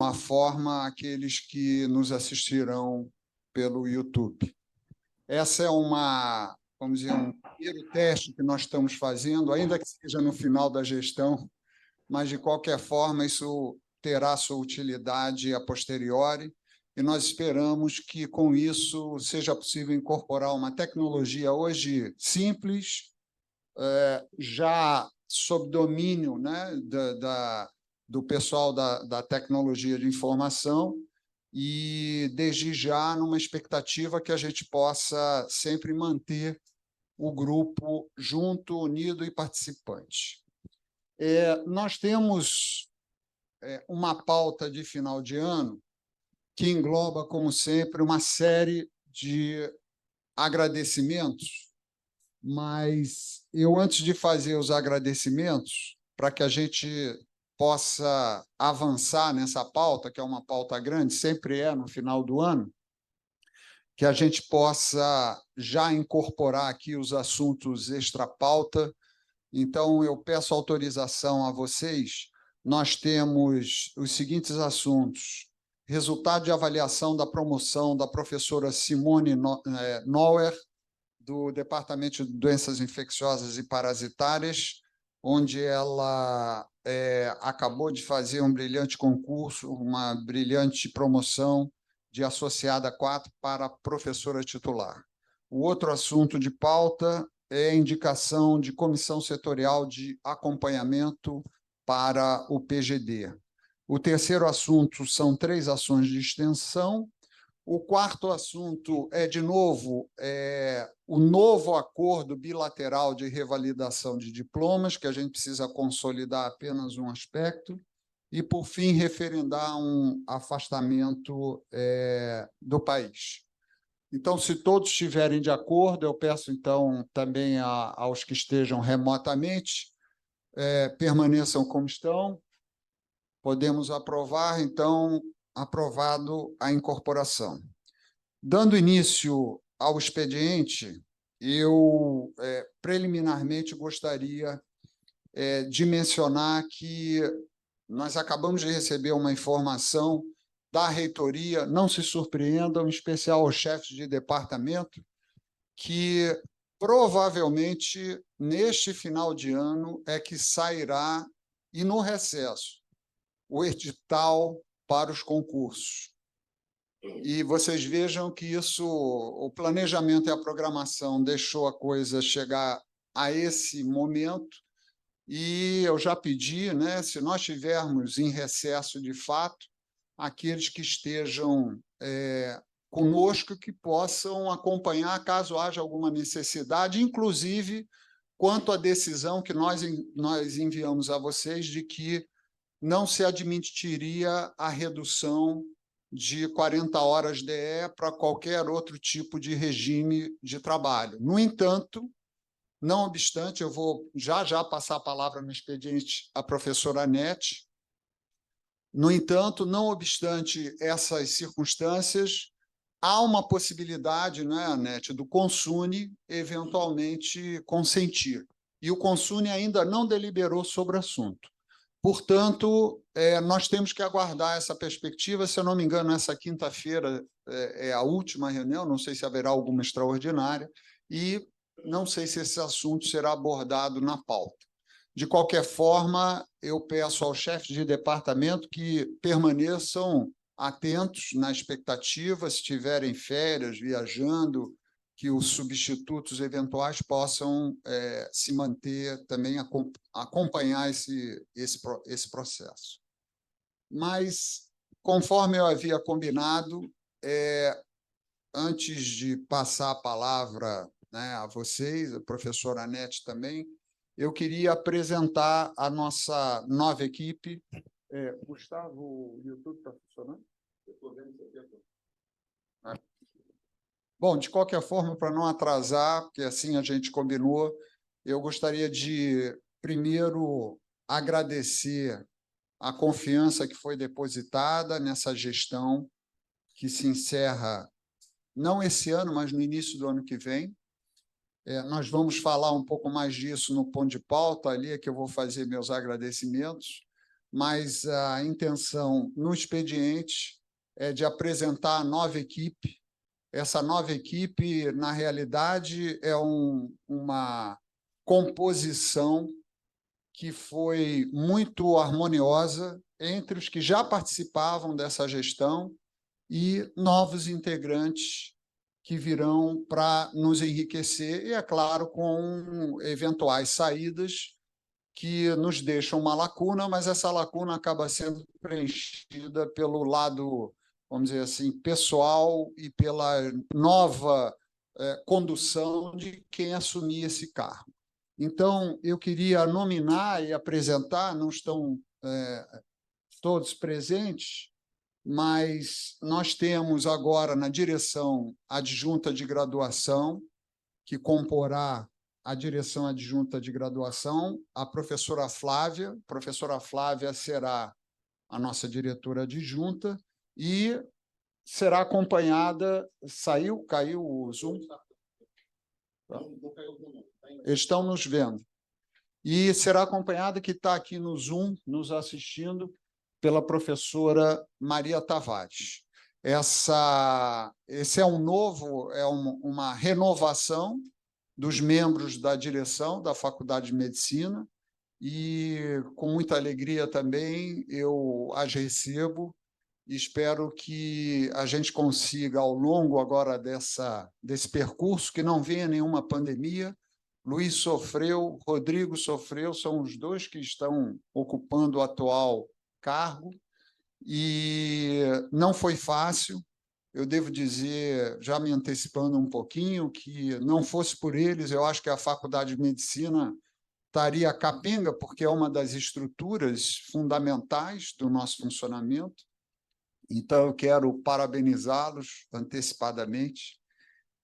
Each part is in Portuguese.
uma forma aqueles que nos assistirão pelo YouTube. Essa é vamos dizer, um primeiro teste que nós estamos fazendo, ainda que seja no final da gestão, mas, de qualquer forma, isso terá sua utilidade a posteriori, e nós esperamos que, com isso, seja possível incorporar uma tecnologia hoje simples, já sob domínio, né, do pessoal da tecnologia de informação, e, desde já, numa expectativa que a gente possa sempre manter o grupo junto, unido e participante. Nós temos uma pauta de final de ano que engloba, como sempre, uma série de agradecimentos, mas eu, antes de fazer os agradecimentos, para que a gente possa avançar nessa pauta, que é uma pauta grande, sempre no final do ano, que a gente possa já incorporar aqui os assuntos extra-pauta. Então, eu peço autorização a vocês. Nós temos os seguintes assuntos: resultado de avaliação da promoção da professora Simone Neuer, do Departamento de Doenças Infecciosas e Parasitárias, onde ela acabou de fazer um brilhante concurso, uma brilhante promoção de associada 4 para professora titular. O outro assunto de pauta é a indicação de comissão setorial de acompanhamento para o PGD. O terceiro assunto são 3 ações de extensão. O quarto assunto é, de novo, o novo acordo bilateral de revalidação de diplomas, que a gente precisa consolidar apenas um aspecto, e, por fim, referendar um afastamento do país. Então, se todos estiverem de acordo, eu peço, então, também aos que estejam remotamente, permaneçam como estão. Podemos aprovar, então, aprovado a incorporação. Dando início ao expediente, eu, preliminarmente, gostaria de mencionar que nós acabamos de receber uma informação da reitoria, não se surpreendam, em especial aos chefes de departamento, que provavelmente neste final de ano é que sairá, e no recesso, o edital para os concursos. E vocês vejam que isso, o planejamento e a programação deixou a coisa chegar a esse momento, e eu já pedi, né, se nós estivermos em recesso de fato, aqueles que estejam conosco, que possam acompanhar caso haja alguma necessidade, inclusive quanto à decisão que nós enviamos a vocês de que não se admitiria a redução de 40 horas DE para qualquer outro tipo de regime de trabalho. No entanto, não obstante, eu vou já passar a palavra no expediente à professora Anete. No entanto, não obstante essas circunstâncias, há uma possibilidade, né, Anete, do Consune eventualmente consentir. E o Consune ainda não deliberou sobre o assunto. Portanto, nós temos que aguardar essa perspectiva. Se eu não me engano, essa quinta-feira é a última reunião, não sei se haverá alguma extraordinária, e não sei se esse assunto será abordado na pauta. De qualquer forma, eu peço aos chefes de departamento que permaneçam atentos na expectativa, se tiverem férias, viajando, que os substitutos eventuais possam se manter também, acompanhar esse processo. Mas, conforme eu havia combinado, antes de passar a palavra, né, a vocês, a professora Anete também, eu queria apresentar a nossa nova equipe. Gustavo, o YouTube está funcionando? Eu estou vendo isso aqui. Bom, de qualquer forma, para não atrasar, porque assim a gente combinou, eu gostaria de, primeiro, agradecer a confiança que foi depositada nessa gestão, que se encerra não esse ano, mas no início do ano que vem. Nós vamos falar um pouco mais disso no ponto de pauta, ali é que eu vou fazer meus agradecimentos, mas a intenção no expediente é de apresentar a nova equipe. Essa nova equipe, na realidade, é uma composição que foi muito harmoniosa entre os que já participavam dessa gestão e novos integrantes que virão para nos enriquecer, e, é claro, com eventuais saídas que nos deixam uma lacuna, mas essa lacuna acaba sendo preenchida pelo lado, vamos dizer assim, pessoal e pela nova condução de quem assumir esse cargo. Então, eu queria nominar e apresentar, não estão todos presentes, mas nós temos agora na direção adjunta de graduação, que comporá a direção adjunta de graduação, a professora Flávia. A professora Flávia será a nossa diretora adjunta e será acompanhada... Caiu o Zoom? Eles estão nos vendo. E será acompanhada, que está aqui no Zoom, nos assistindo, pela professora Maria Tavares. Esse é uma renovação dos membros da direção da Faculdade de Medicina, e, com muita alegria também, eu as recebo e espero que a gente consiga, ao longo agora desse percurso, que não venha nenhuma pandemia. Luiz sofreu, Rodrigo sofreu, são os dois que estão ocupando o atual cargo, e não foi fácil. Eu devo dizer, já me antecipando um pouquinho, que não fosse por eles, eu acho que a Faculdade de Medicina estaria capenga, porque é uma das estruturas fundamentais do nosso funcionamento. Então, eu quero parabenizá-los antecipadamente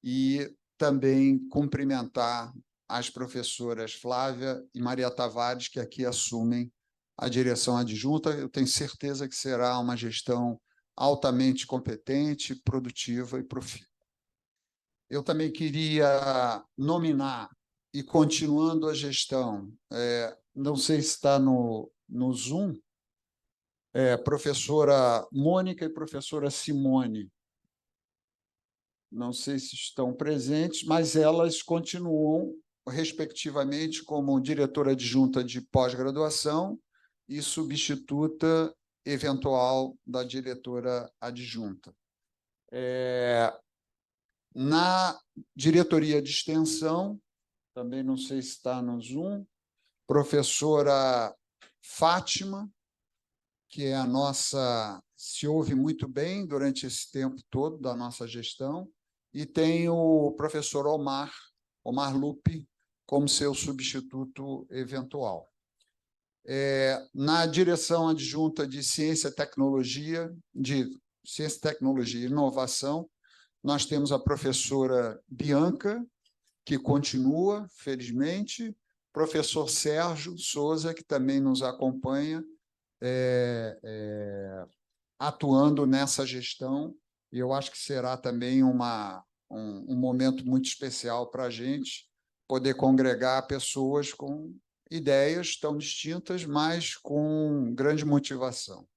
e também cumprimentar as professoras Flávia e Maria Tavares, que aqui assumem a direção adjunta. Eu tenho certeza que será uma gestão altamente competente, produtiva e profícua. Eu também queria nominar, e continuando a gestão, não sei se está no Zoom, professora Mônica e professora Simone. Não sei se estão presentes, mas elas continuam, respectivamente, como diretora adjunta de pós-graduação e substituta eventual da diretora adjunta. Na diretoria de extensão, também não sei se está no Zoom, professora Fátima, que é a nossa... se ouve muito bem durante esse tempo todo da nossa gestão, e tem o professor Omar Lupe, como seu substituto eventual. Na direção adjunta de Ciência e Tecnologia e Inovação, nós temos a professora Bianca, que continua, felizmente, professor Sérgio Souza, que também nos acompanha, atuando nessa gestão, e eu acho que será também um momento muito especial para a gente poder congregar pessoas com ideias tão distintas, mas com grande motivação.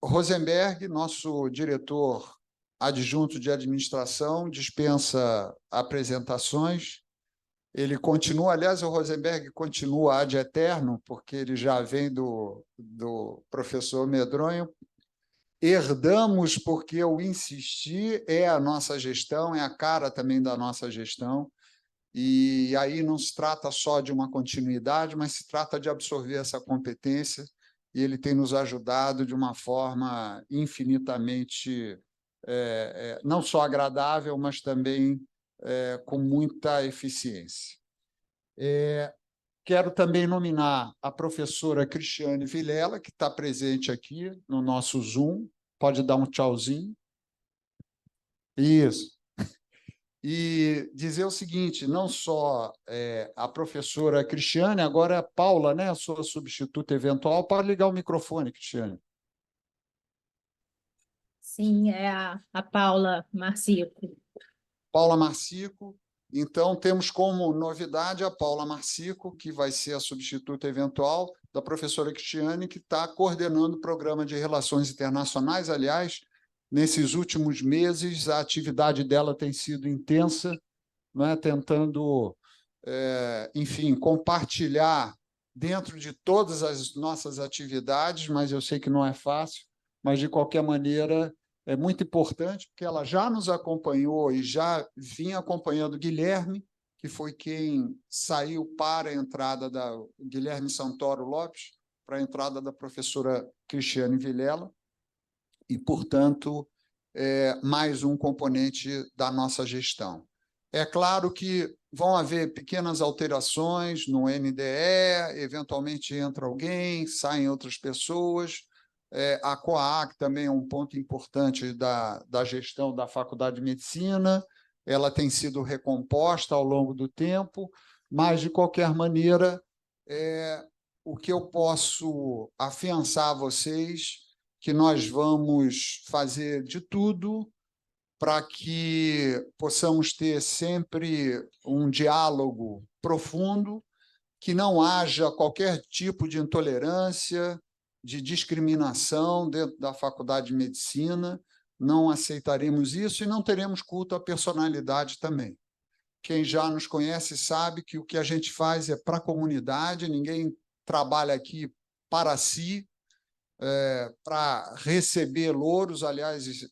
Rosenberg, nosso diretor adjunto de administração, dispensa apresentações. Ele continua, aliás, o Rosenberg continua ad eterno, porque ele já vem do professor Medronho. Herdamos, porque eu insisti, é a nossa gestão, é a cara também da nossa gestão, e aí não se trata só de uma continuidade, mas se trata de absorver essa competência, e ele tem nos ajudado de uma forma infinitamente, não só agradável, mas também com muita eficiência. Quero também nominar a professora Cristiane Vilela, que está presente aqui no nosso Zoom. Pode dar um tchauzinho. Isso. E dizer o seguinte, não só a professora Cristiane, agora é a Paula, né, a sua substituta eventual. Pode ligar o microfone, Cristiane. Sim, é a Paula Marcico. Paula Marcico. Então, temos como novidade a Paula Marcico, que vai ser a substituta eventual, da professora Cristiane, que está coordenando o programa de Relações Internacionais. Aliás, nesses últimos meses, a atividade dela tem sido intensa, né, tentando, enfim, compartilhar dentro de todas as nossas atividades, mas eu sei que não é fácil, mas, de qualquer maneira, é muito importante, porque ela já nos acompanhou e já vinha acompanhando o Guilherme, que foi quem saiu para a entrada da Guilherme Santoro Lopes, para a entrada da professora Cristiane Vilela, e, portanto, mais um componente da nossa gestão. É claro que vão haver pequenas alterações no NDE, eventualmente entra alguém, saem outras pessoas. A COAC também é um ponto importante da gestão da Faculdade de Medicina, ela tem sido recomposta ao longo do tempo, mas, de qualquer maneira, o que eu posso afiançar a vocês que nós vamos fazer de tudo para que possamos ter sempre um diálogo profundo, que não haja qualquer tipo de intolerância, de discriminação dentro da Faculdade de Medicina. Não aceitaremos isso e não teremos culto à personalidade também. Quem já nos conhece sabe que o que a gente faz é para a comunidade, ninguém trabalha aqui para si, para receber louros. Aliás,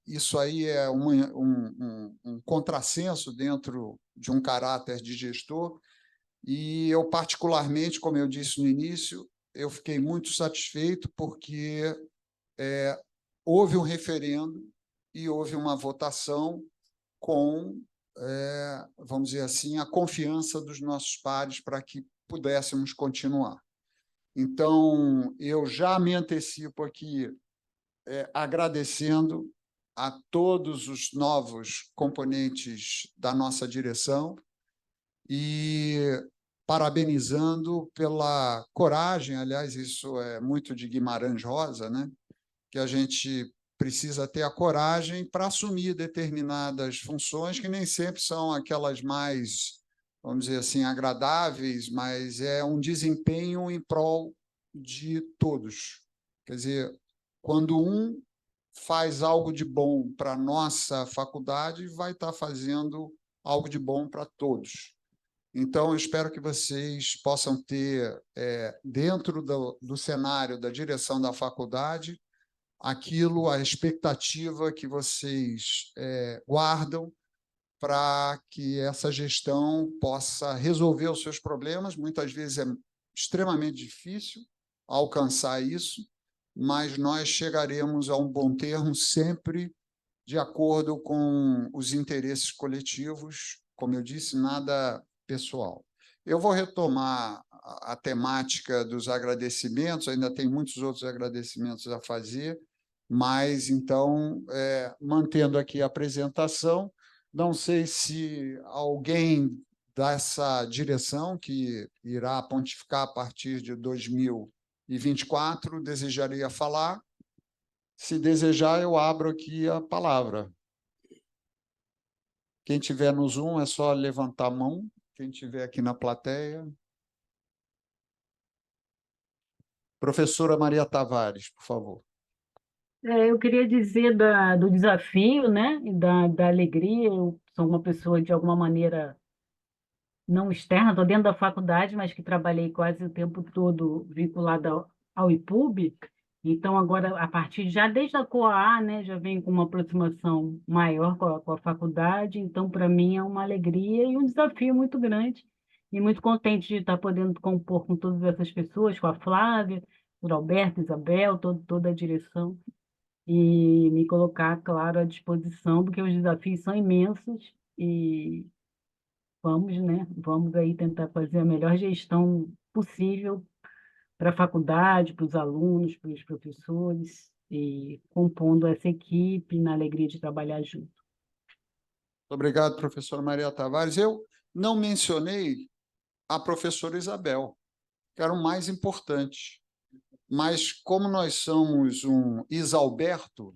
isso aí é um contrassenso dentro de um caráter de gestor, e eu, particularmente, como eu disse no início, eu fiquei muito satisfeito porque houve um referendo e houve uma votação com, vamos dizer assim, a confiança dos nossos pares para que pudéssemos continuar. Então, eu já me antecipo aqui, agradecendo a todos os novos componentes da nossa direção e parabenizando pela coragem. Aliás, isso é muito de Guimarães Rosa, né? Que a gente precisa ter a coragem para assumir determinadas funções que nem sempre são aquelas mais, vamos dizer assim, agradáveis, mas é um desempenho em prol de todos. Quer dizer, quando um faz algo de bom para a nossa faculdade, vai estar fazendo algo de bom para todos. Então, eu espero que vocês possam ter, dentro do cenário da direção da faculdade, aquilo, a expectativa que vocês guardam para que essa gestão possa resolver os seus problemas. Muitas vezes é extremamente difícil alcançar isso, mas nós chegaremos a um bom termo sempre de acordo com os interesses coletivos, como eu disse, nada pessoal. Eu vou retomar a temática dos agradecimentos, ainda tem muitos outros agradecimentos a fazer, mas, então, mantendo aqui a apresentação, não sei se alguém dessa direção, que irá pontificar a partir de 2024, desejaria falar. Se desejar, eu abro aqui a palavra. Quem tiver no Zoom, é só levantar a mão. Quem tiver aqui na plateia. Professora Maria Tavares, por favor. Eu queria dizer do desafio, né, e da alegria. Eu sou uma pessoa, de alguma maneira, não externa, estou dentro da faculdade, mas que trabalhei quase o tempo todo vinculada ao IPUB. Então, agora, a partir já desde a COA, né, já venho com uma aproximação maior com a faculdade. Então, para mim, é uma alegria e um desafio muito grande. E muito contente de estar podendo compor com todas essas pessoas, com a Flávia, o Alberto, Isabel, toda a direção, e me colocar, claro, à disposição, porque os desafios são imensos e vamos, né? Vamos aí tentar fazer a melhor gestão possível para a faculdade, para os alunos, para os professores, e compondo essa equipe na alegria de trabalhar junto. Obrigado, professora Maria Tavares. Eu não mencionei a professora Isabel, que era o mais importante, mas, como nós somos um Isalberto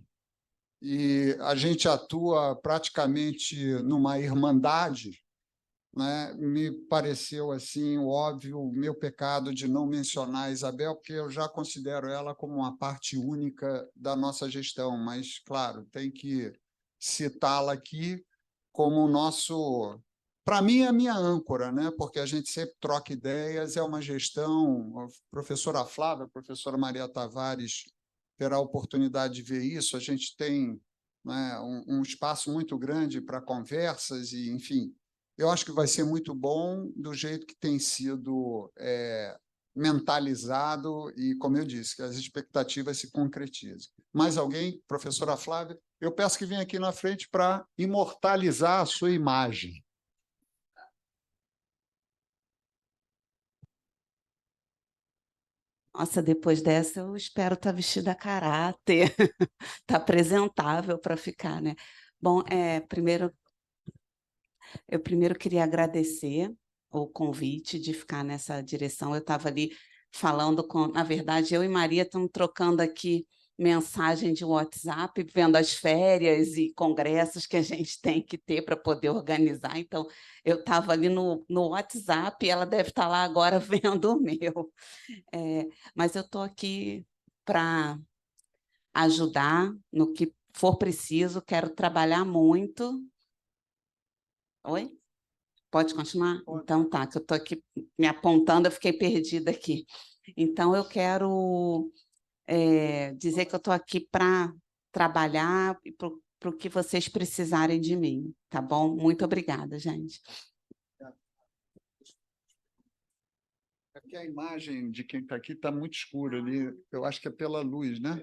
e a gente atua praticamente numa irmandade, né, me pareceu assim óbvio o meu pecado de não mencionar a Isabel, porque eu já considero ela como uma parte única da nossa gestão, mas, claro, tem que citá-la aqui como o nosso... Para mim, é a minha âncora, né? Porque a gente sempre troca ideias, é uma gestão... A professora Flávia, a professora Maria Tavares terá a oportunidade de ver isso, a gente tem, né, um espaço muito grande para conversas e, enfim, eu acho que vai ser muito bom do jeito que tem sido mentalizado e, como eu disse, que as expectativas se concretizem. Mais alguém? Professora Flávia? Eu peço que venha aqui na frente para imortalizar a sua imagem. Nossa, depois dessa eu espero estar vestida a caráter, estar apresentável para ficar, né? Bom, eu primeiro queria agradecer o convite de ficar nessa direção. Eu estava ali falando com... Na verdade, eu e Maria estamos trocando aqui mensagem de WhatsApp, vendo as férias e congressos que a gente tem que ter para poder organizar. Então, eu estava ali no WhatsApp e ela deve estar lá agora vendo o meu. Mas eu estou aqui para ajudar no que for preciso, quero trabalhar muito. Oi? Pode continuar? Então tá, que eu estou aqui me apontando, eu fiquei perdida aqui. Então, eu quero dizer que eu estou aqui para trabalhar e para o que vocês precisarem de mim, tá bom? Muito obrigada, gente. É que a imagem de quem está aqui está muito escura ali, eu acho que é pela luz, né?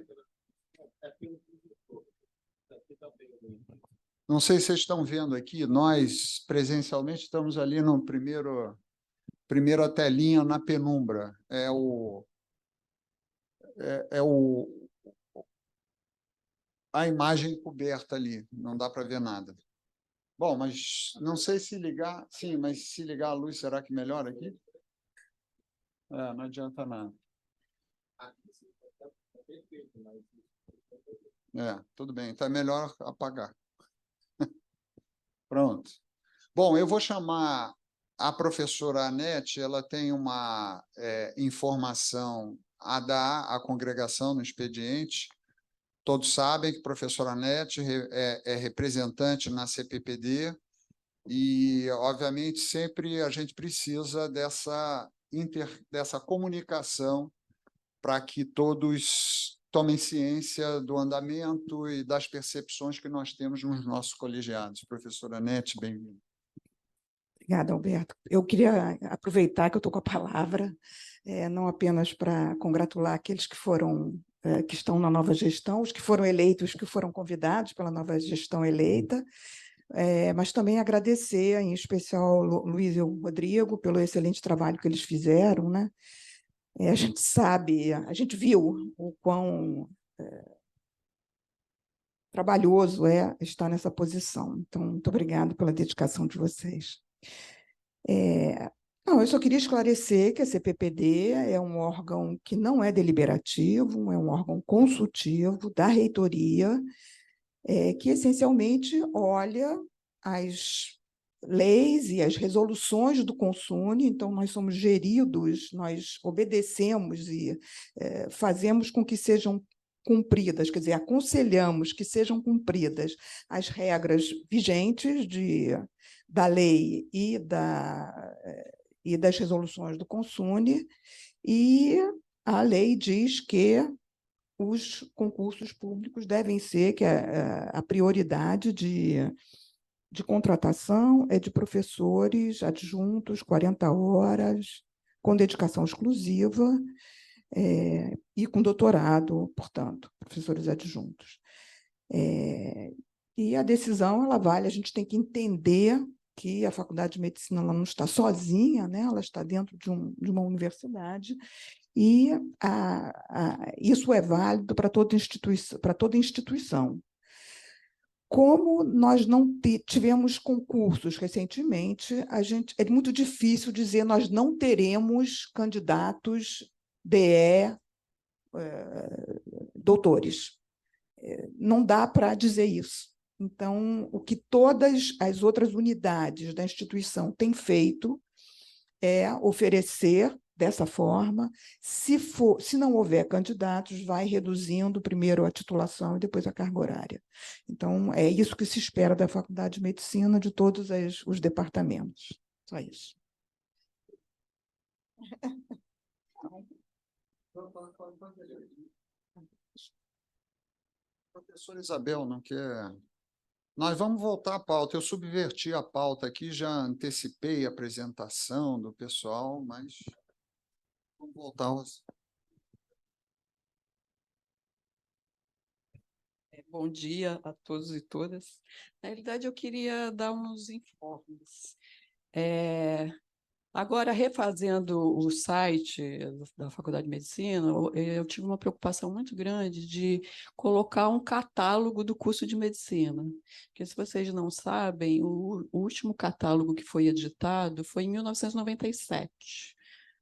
Não sei se vocês estão vendo aqui, nós presencialmente estamos ali no primeira telinha na penumbra. A imagem coberta ali, não dá para ver nada. Bom, mas não sei se ligar, sim, mas se ligar a luz, será que melhora aqui? Não adianta nada. Tudo bem, então é melhor apagar. Pronto. Bom, eu vou chamar a professora Anete, ela tem uma informação a dar à congregação no expediente. Todos sabem que a professora Anete é representante na CPPD e, obviamente, sempre a gente precisa dessa comunicação para que todos tomem ciência do andamento e das percepções que nós temos nos nossos colegiados. Professora Anete, bem-vinda. Obrigada, Alberto. Eu queria aproveitar que eu estou com a palavra, não apenas para congratular aqueles que estão na nova gestão, os que foram eleitos, os que foram convidados pela nova gestão eleita, mas também agradecer, em especial, ao Luiz e ao Rodrigo, pelo excelente trabalho que eles fizeram, né? A gente sabe, a gente viu o quão trabalhoso é estar nessa posição. Então, muito obrigada pela dedicação de vocês. Não, eu só queria esclarecer que a CPPD é um órgão que não é deliberativo, é um órgão consultivo da reitoria, que essencialmente olha as leis e as resoluções do Consune, então nós somos geridos, nós obedecemos e fazemos com que sejam cumpridas, quer dizer, aconselhamos que sejam cumpridas as regras vigentes da lei e das resoluções do Consune, e a lei diz que os concursos públicos devem ser, que a prioridade de contratação é de professores adjuntos, 40 horas, com dedicação exclusiva, e com doutorado, portanto, professores adjuntos. E a decisão ela vale, a gente tem que entender que a Faculdade de Medicina ela não está sozinha, né? Ela está dentro de uma universidade, e isso é válido para toda instituição. Como nós não tivemos concursos recentemente, é muito difícil dizer nós não teremos candidatos DE, doutores. Não dá para dizer isso. Então, o que todas as outras unidades da instituição têm feito é oferecer dessa forma. Se não houver candidatos, vai reduzindo primeiro a titulação e depois a carga horária. Então, é isso que se espera da Faculdade de Medicina, de todos os departamentos. Só isso. Professora Isabel, não quer... Nós vamos voltar à pauta. Eu subverti a pauta aqui, já antecipei a apresentação do pessoal, mas vamos voltar aos... Bom dia a todos e todas. Na realidade, eu queria dar uns informes. Agora, refazendo o site da Faculdade de Medicina, eu tive uma preocupação muito grande de colocar um catálogo do curso de Medicina. Porque, se vocês não sabem, o último catálogo que foi editado foi em 1997.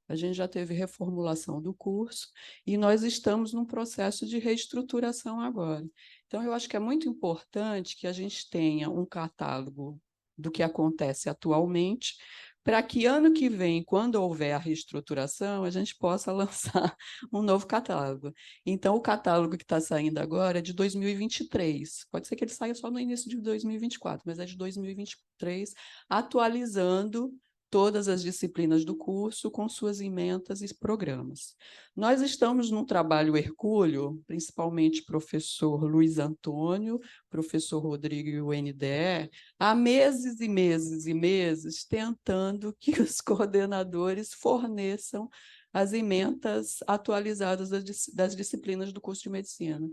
A gente já teve reformulação do curso e nós estamos num processo de reestruturação agora. Então, eu acho que é muito importante que a gente tenha um catálogo do que acontece atualmente, para que ano que vem, quando houver a reestruturação, a gente possa lançar um novo catálogo. Então, o catálogo que está saindo agora é de 2023. Pode ser que ele saia só no início de 2024, mas é de 2023, atualizando todas as disciplinas do curso com suas emendas e programas. Nós estamos num trabalho hercúleo, principalmente professor Luiz Antônio, professor Rodrigo e o NDE, há meses e meses e meses tentando que os coordenadores forneçam as emendas atualizadas das disciplinas do curso de medicina.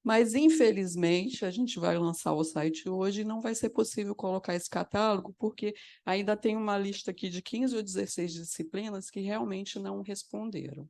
Mas, infelizmente, a gente vai lançar o site hoje e não vai ser possível colocar esse catálogo, porque ainda tem uma lista aqui de 15 ou 16 disciplinas que realmente não responderam.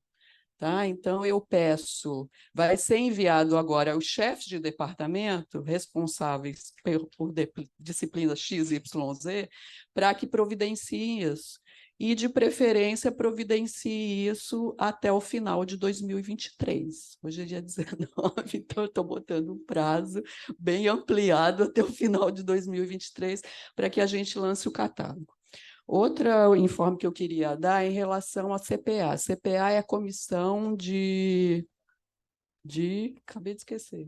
Tá? Então, eu peço, vai ser enviado agora aos chefes de departamento responsáveis por disciplinas X, Y, Z, para que providenciem isso. E, de preferência, providencie isso até o final de 2023. Hoje é dia 19, então eu estou botando um prazo bem ampliado até o final de 2023 para que a gente lance o catálogo. Outro informe que eu queria dar é em relação à CPA. A CPA é a comissão acabei de esquecer.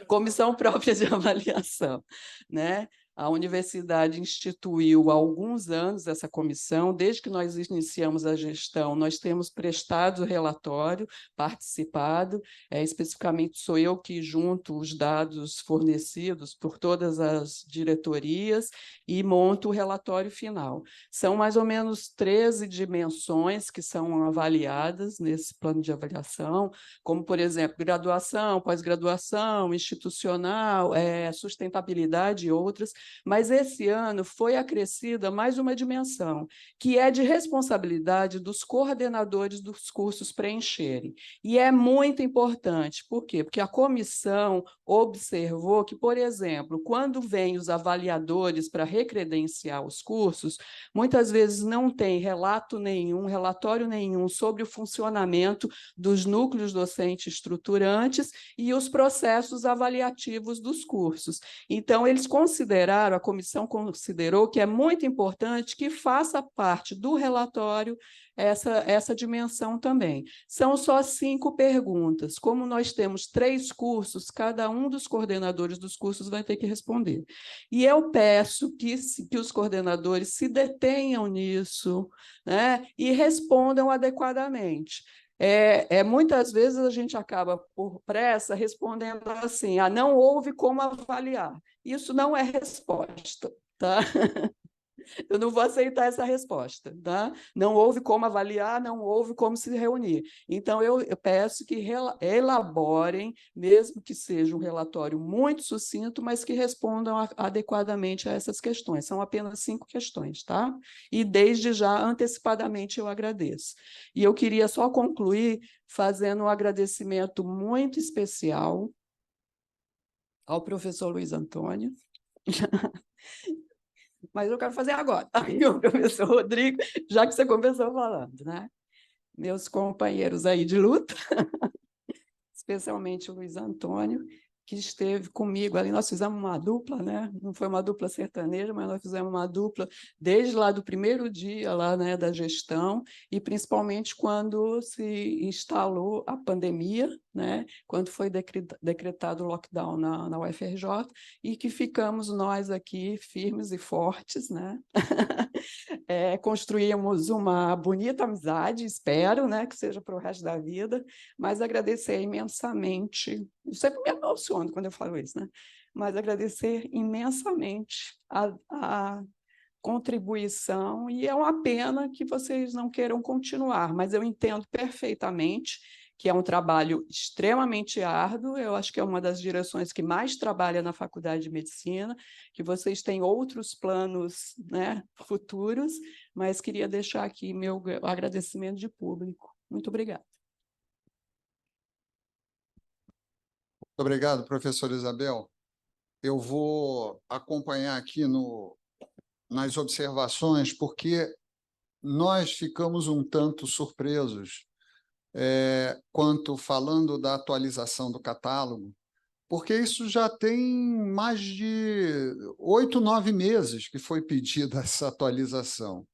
Comissão própria de avaliação, né? A universidade instituiu há alguns anos essa comissão. Desde que nós iniciamos a gestão, nós temos prestado o relatório, participado. Especificamente, sou eu que junto os dados fornecidos por todas as diretorias e monto o relatório final. São mais ou menos 13 dimensões que são avaliadas nesse plano de avaliação, como, por exemplo, graduação, pós-graduação, institucional, sustentabilidade e outras. Mas esse ano foi acrescida mais uma dimensão, que é de responsabilidade dos coordenadores dos cursos preencherem. E é muito importante. Por quê? Porque a comissão observou que, por exemplo, quando vêm os avaliadores para recredenciar os cursos, muitas vezes não tem relatório nenhum sobre o funcionamento dos núcleos docentes estruturantes e os processos avaliativos dos cursos. Então, a comissão considerou que é muito importante que faça parte do relatório essa dimensão também. São só 5 perguntas. Como nós temos 3 cursos, cada um dos coordenadores dos cursos vai ter que responder. E eu peço que os coordenadores se detenham nisso, né, e respondam adequadamente. Muitas vezes a gente acaba, por pressa, respondendo assim, não houve como avaliar. Isso não é resposta, tá? Eu não vou aceitar essa resposta, tá? Não houve como avaliar, não houve como se reunir. Então, eu peço que elaborem, mesmo que seja um relatório muito sucinto, mas que respondam adequadamente a essas questões. São apenas 5 questões, tá? E, desde já, antecipadamente, eu agradeço. E eu queria só concluir fazendo um agradecimento muito especial ao professor Luiz Antônio, mas eu quero fazer agora. Aí, o professor Rodrigo, já que você começou falando, né? Meus companheiros aí de luta, especialmente o Luiz Antônio, que esteve comigo ali. Nós fizemos uma dupla, né? Não foi uma dupla sertaneja, mas nós fizemos uma dupla desde lá do primeiro dia lá, né, da gestão, e principalmente quando se instalou a pandemia, né? Quando foi decretado o lockdown na UFRJ, e que ficamos nós aqui firmes e fortes, né? Construímos uma bonita amizade, espero, né, que seja para o resto da vida, mas agradecer imensamente, eu sempre me emociono quando eu falo isso, né? Mas agradecer imensamente a contribuição, e é uma pena que vocês não queiram continuar, mas eu entendo perfeitamente que é um trabalho extremamente árduo, eu acho que é uma das direções que mais trabalha na Faculdade de Medicina, que vocês têm outros planos, né, futuros, mas queria deixar aqui meu agradecimento de público. Muito obrigada. Muito obrigado, professora Isabel. Eu vou acompanhar aqui nas observações, porque nós ficamos um tanto surpresos quanto falando da atualização do catálogo, porque isso já tem mais de 8, 9 meses que foi pedida essa atualização.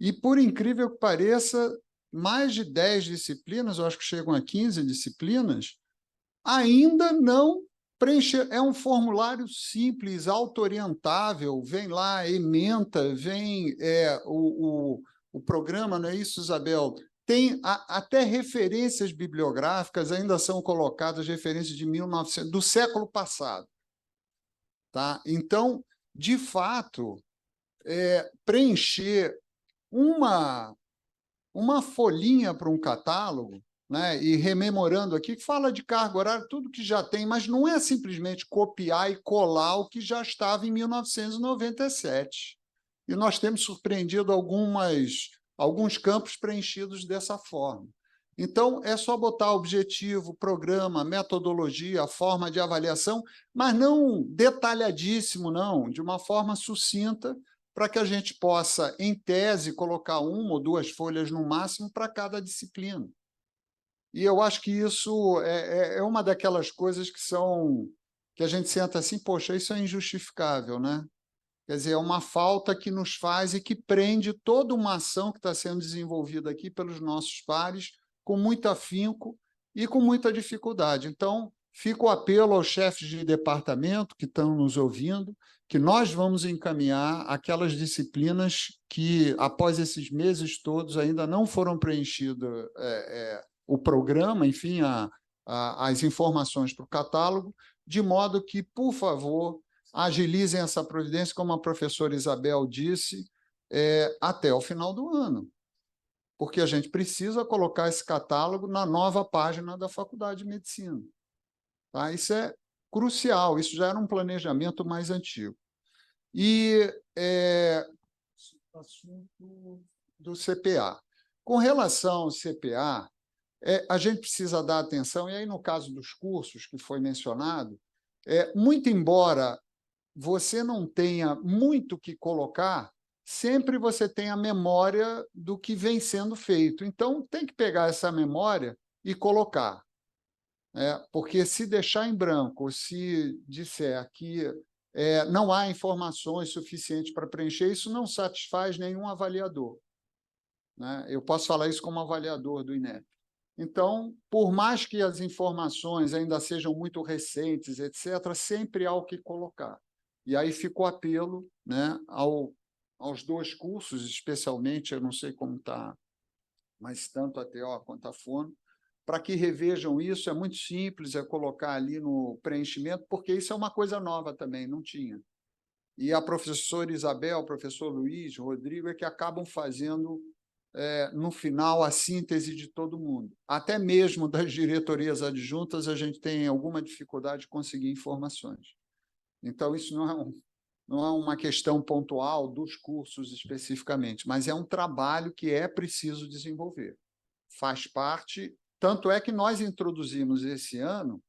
E, por incrível que pareça, mais de 10 disciplinas, eu acho que chegam a 15 disciplinas, ainda não preencher. É um formulário simples, auto-orientável, vem lá, ementa, vem o programa, não é isso, Isabel? Tem até referências bibliográficas, ainda são colocadas referências de 1900, do século passado. Tá? Então, de fato, preencher uma folhinha para um catálogo, né? E rememorando aqui, que fala de carga horária, tudo que já tem, mas não é simplesmente copiar e colar o que já estava em 1997. E nós temos surpreendido alguns campos preenchidos dessa forma. Então, é só botar objetivo, programa, metodologia, forma de avaliação, mas não detalhadíssimo, não, de uma forma sucinta, para que a gente possa, em tese, colocar 1 ou 2 folhas no máximo para cada disciplina. E eu acho que isso é uma daquelas coisas que a gente senta assim, poxa, isso é injustificável, né? Quer dizer, é uma falta que nos faz e que prende toda uma ação que está sendo desenvolvida aqui pelos nossos pares, com muito afinco e com muita dificuldade. Então, fica o apelo aos chefes de departamento que estão nos ouvindo, que nós vamos encaminhar aquelas disciplinas que, após esses meses todos, ainda não foram preenchidas o programa, enfim, as informações para o catálogo, de modo que, por favor, agilizem essa providência, como a professora Isabel disse, até o final do ano, porque a gente precisa colocar esse catálogo na nova página da Faculdade de Medicina. Tá? Isso é crucial, isso já era um planejamento mais antigo. E assunto do CPA. Com relação ao CPA, a gente precisa dar atenção, e aí no caso dos cursos que foi mencionado, muito embora você não tenha muito o que colocar, sempre você tem a memória do que vem sendo feito. Então, tem que pegar essa memória e colocar. Porque se deixar em branco, se disser que não há informações suficientes para preencher, isso não satisfaz nenhum avaliador. Né? Eu posso falar isso como avaliador do INEP. Então, por mais que as informações ainda sejam muito recentes, etc., sempre há o que colocar. E aí fica o apelo, né, aos 2 cursos, especialmente, eu não sei como está, mas tanto a TO quanto a Fono, para que revejam isso. É muito simples, é colocar ali no preenchimento, porque isso é uma coisa nova também, não tinha. E a professora Isabel, o professor Luiz, Rodrigo, é que acabam fazendo, no final, a síntese de todo mundo. Até mesmo das diretorias adjuntas, a gente tem alguma dificuldade de conseguir informações. Então, isso não é uma questão pontual dos cursos especificamente, mas é um trabalho que é preciso desenvolver. Faz parte, tanto é que nós introduzimos esse ano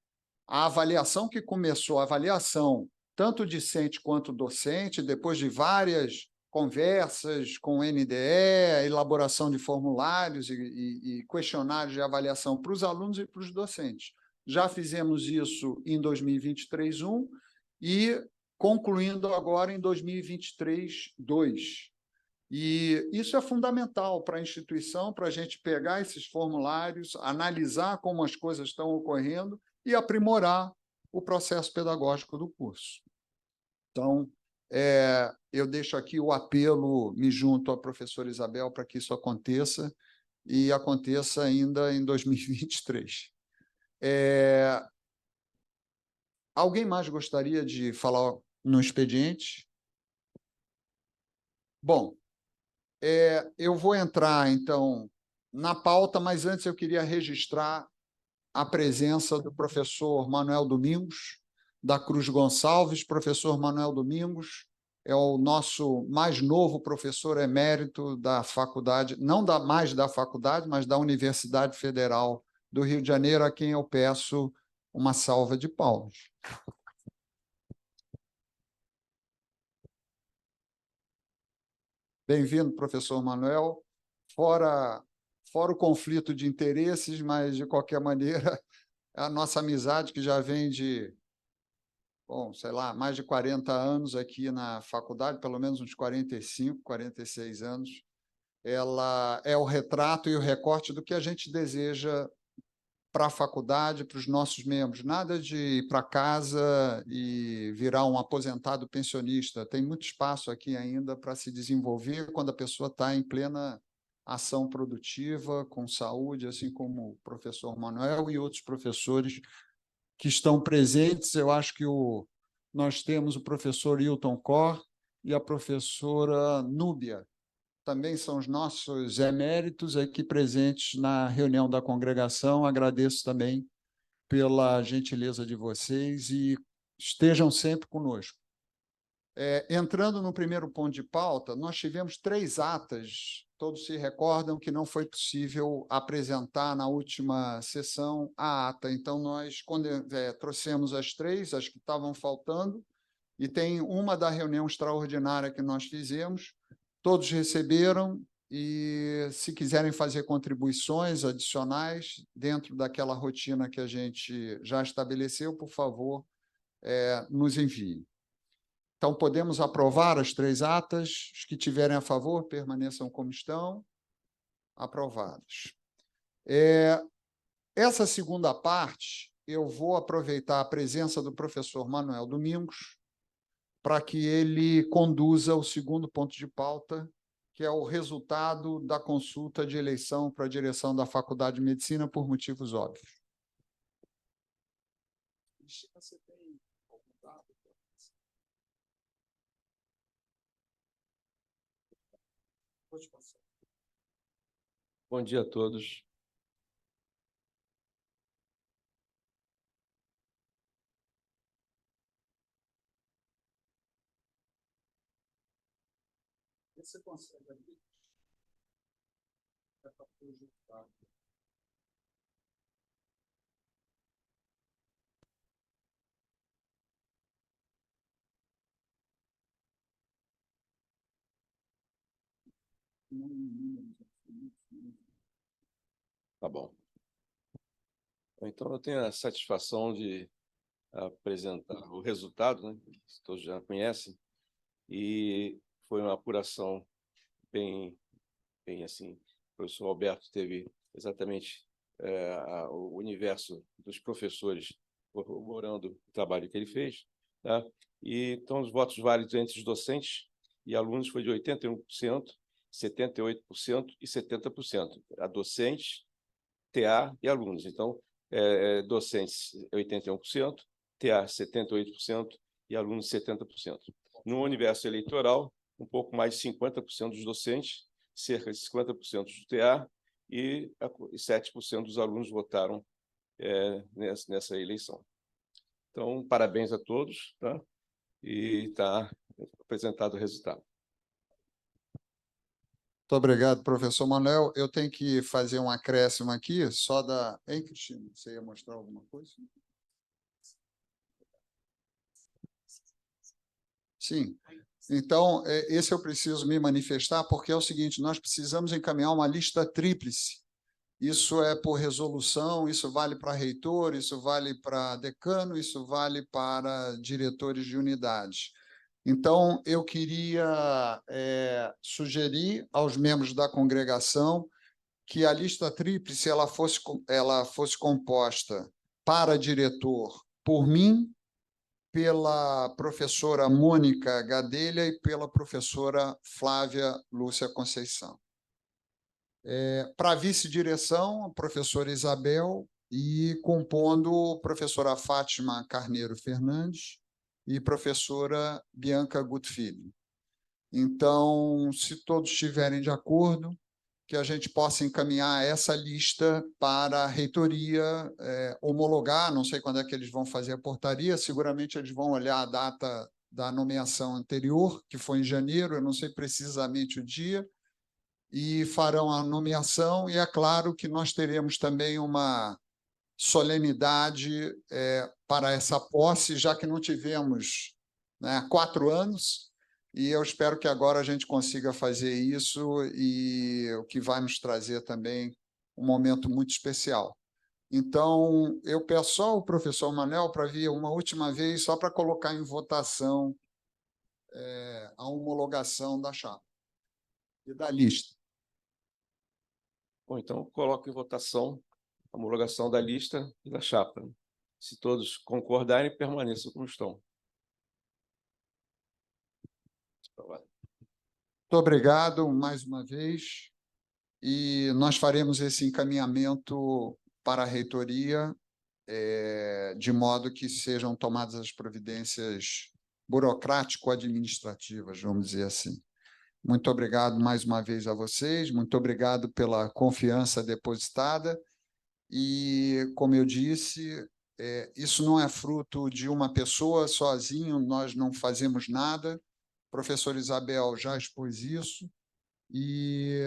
a avaliação que começou, a avaliação tanto discente quanto docente, depois de várias conversas com o NDE, elaboração de formulários e questionários de avaliação para os alunos e para os docentes. Já fizemos isso em 2023-1 e concluindo agora em 2023-2. E isso é fundamental para a instituição, para a gente pegar esses formulários, analisar como as coisas estão ocorrendo e aprimorar o processo pedagógico do curso. Então, eu deixo aqui o apelo, me junto à professora Isabel, para que isso aconteça, e aconteça ainda em 2023. Alguém mais gostaria de falar no expediente? Bom, eu vou entrar, então, na pauta, mas antes eu queria registrar a presença do professor Manuel Domingos, da Cruz Gonçalves. Professor Manuel Domingos é o nosso mais novo professor emérito da faculdade, não mais da faculdade, mas da Universidade Federal do Rio de Janeiro, a quem eu peço uma salva de palmas. Bem-vindo, professor Manuel. Fora o conflito de interesses, mas, de qualquer maneira, a nossa amizade, que já vem de, bom, sei lá, mais de 40 anos aqui na faculdade, pelo menos uns 45, 46 anos, ela é o retrato e o recorte do que a gente deseja para a faculdade, para os nossos membros. Nada de ir para casa e virar um aposentado pensionista. Tem muito espaço aqui ainda para se desenvolver quando a pessoa está em plena ação produtiva, com saúde, assim como o professor Manuel e outros professores que estão presentes. Eu acho que nós temos o professor Hilton Cor e a professora Núbia, também são os nossos eméritos aqui presentes na reunião da congregação. Agradeço também pela gentileza de vocês e estejam sempre conosco. Entrando no primeiro ponto de pauta, nós tivemos 3 atas. Todos se recordam que não foi possível apresentar na última sessão a ata. Então, nós trouxemos as 3, as que estavam faltando, e tem uma da reunião extraordinária que nós fizemos. Todos receberam e, se quiserem fazer contribuições adicionais dentro daquela rotina que a gente já estabeleceu, por favor, nos enviem. Então, podemos aprovar as 3 atas. Os que tiverem a favor, permaneçam como estão. Aprovadas. Essa segunda parte, eu vou aproveitar a presença do professor Manuel Domingos para que ele conduza o segundo ponto de pauta, que é o resultado da consulta de eleição para a direção da Faculdade de Medicina, por motivos óbvios. Você tem algum dado? Pode passar. Bom dia a todos. Você consegue abrir? É para projetar. Tá bom. Então, eu tenho a satisfação de apresentar o resultado, né, que todos já conhecem, e foi uma apuração bem assim. O professor Alberto teve exatamente o universo dos professores corroborando o trabalho que ele fez, tá? E então os votos válidos entre os docentes e alunos foi de 81%, 78% e 70%. A docentes, TA e alunos. Então, docentes 81%, TA 78% e alunos 70%. No universo eleitoral, um pouco mais de 50% dos docentes, cerca de 50% do TA e 7% dos alunos votaram nessa eleição. Então, parabéns a todos, tá? E está apresentado o resultado. Muito obrigado, professor Manuel. Eu tenho que fazer um acréscimo aqui, só da... Hein, Cristina? Você ia mostrar alguma coisa? Sim. Então, esse eu preciso me manifestar, porque é o seguinte, nós precisamos encaminhar uma lista tríplice, Isso é por resolução, isso vale para reitor, isso vale para decano, isso vale para diretores de unidade. Então, eu queria sugerir aos membros da congregação que a lista tríplice ela fosse composta para diretor por mim, pela professora Mônica Gadelha e pela professora Flávia Lúcia Conceição. Para vice-direção, a professora Isabel, e compondo professora Fátima Carneiro Fernandes e professora Bianca Gutfilho. Então, se todos estiverem de acordo, que a gente possa encaminhar essa lista para a reitoria homologar, não sei quando é que eles vão fazer a portaria, seguramente eles vão olhar a data da nomeação anterior, que foi em janeiro, eu não sei precisamente o dia, e farão a nomeação, e é claro que nós teremos também uma solenidade para essa posse, já que não tivemos, né, há 4 anos, e eu espero que agora a gente consiga fazer isso, e o que vai nos trazer também um momento muito especial. Então, eu peço só ao professor Manuel para vir uma última vez, só para colocar em votação a homologação da chapa e da lista. Bom, então, coloco em votação a homologação da lista e da chapa. Se todos concordarem, permaneçam como estão. Muito obrigado mais uma vez, e nós faremos esse encaminhamento para a reitoria, de modo que sejam tomadas as providências burocrático-administrativas, vamos dizer assim. Muito obrigado mais uma vez a vocês, muito obrigado pela confiança depositada, e, como eu disse, isso não é fruto de uma pessoa sozinho, nós não fazemos nada. O professor Isabel já expôs isso, e,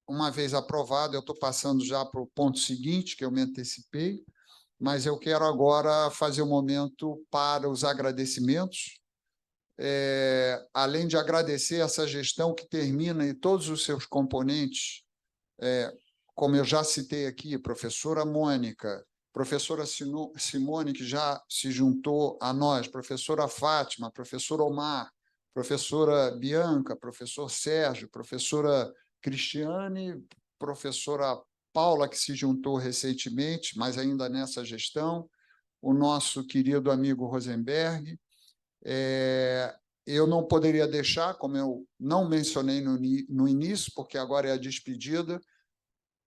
uma vez aprovado, eu estou passando já para o ponto seguinte, que eu me antecipei, mas eu quero agora fazer um momento para os agradecimentos, além de agradecer essa gestão que termina em todos os seus componentes, como eu já citei aqui, professora Mônica, professora Simone, que já se juntou a nós, professora Fátima, professor Omar, professora Bianca, professor Sérgio, professora Cristiane, professora Paula, que se juntou recentemente, mas ainda nessa gestão, o nosso querido amigo Rosenberg. Eu não poderia deixar, como eu não mencionei no início, porque agora é a despedida,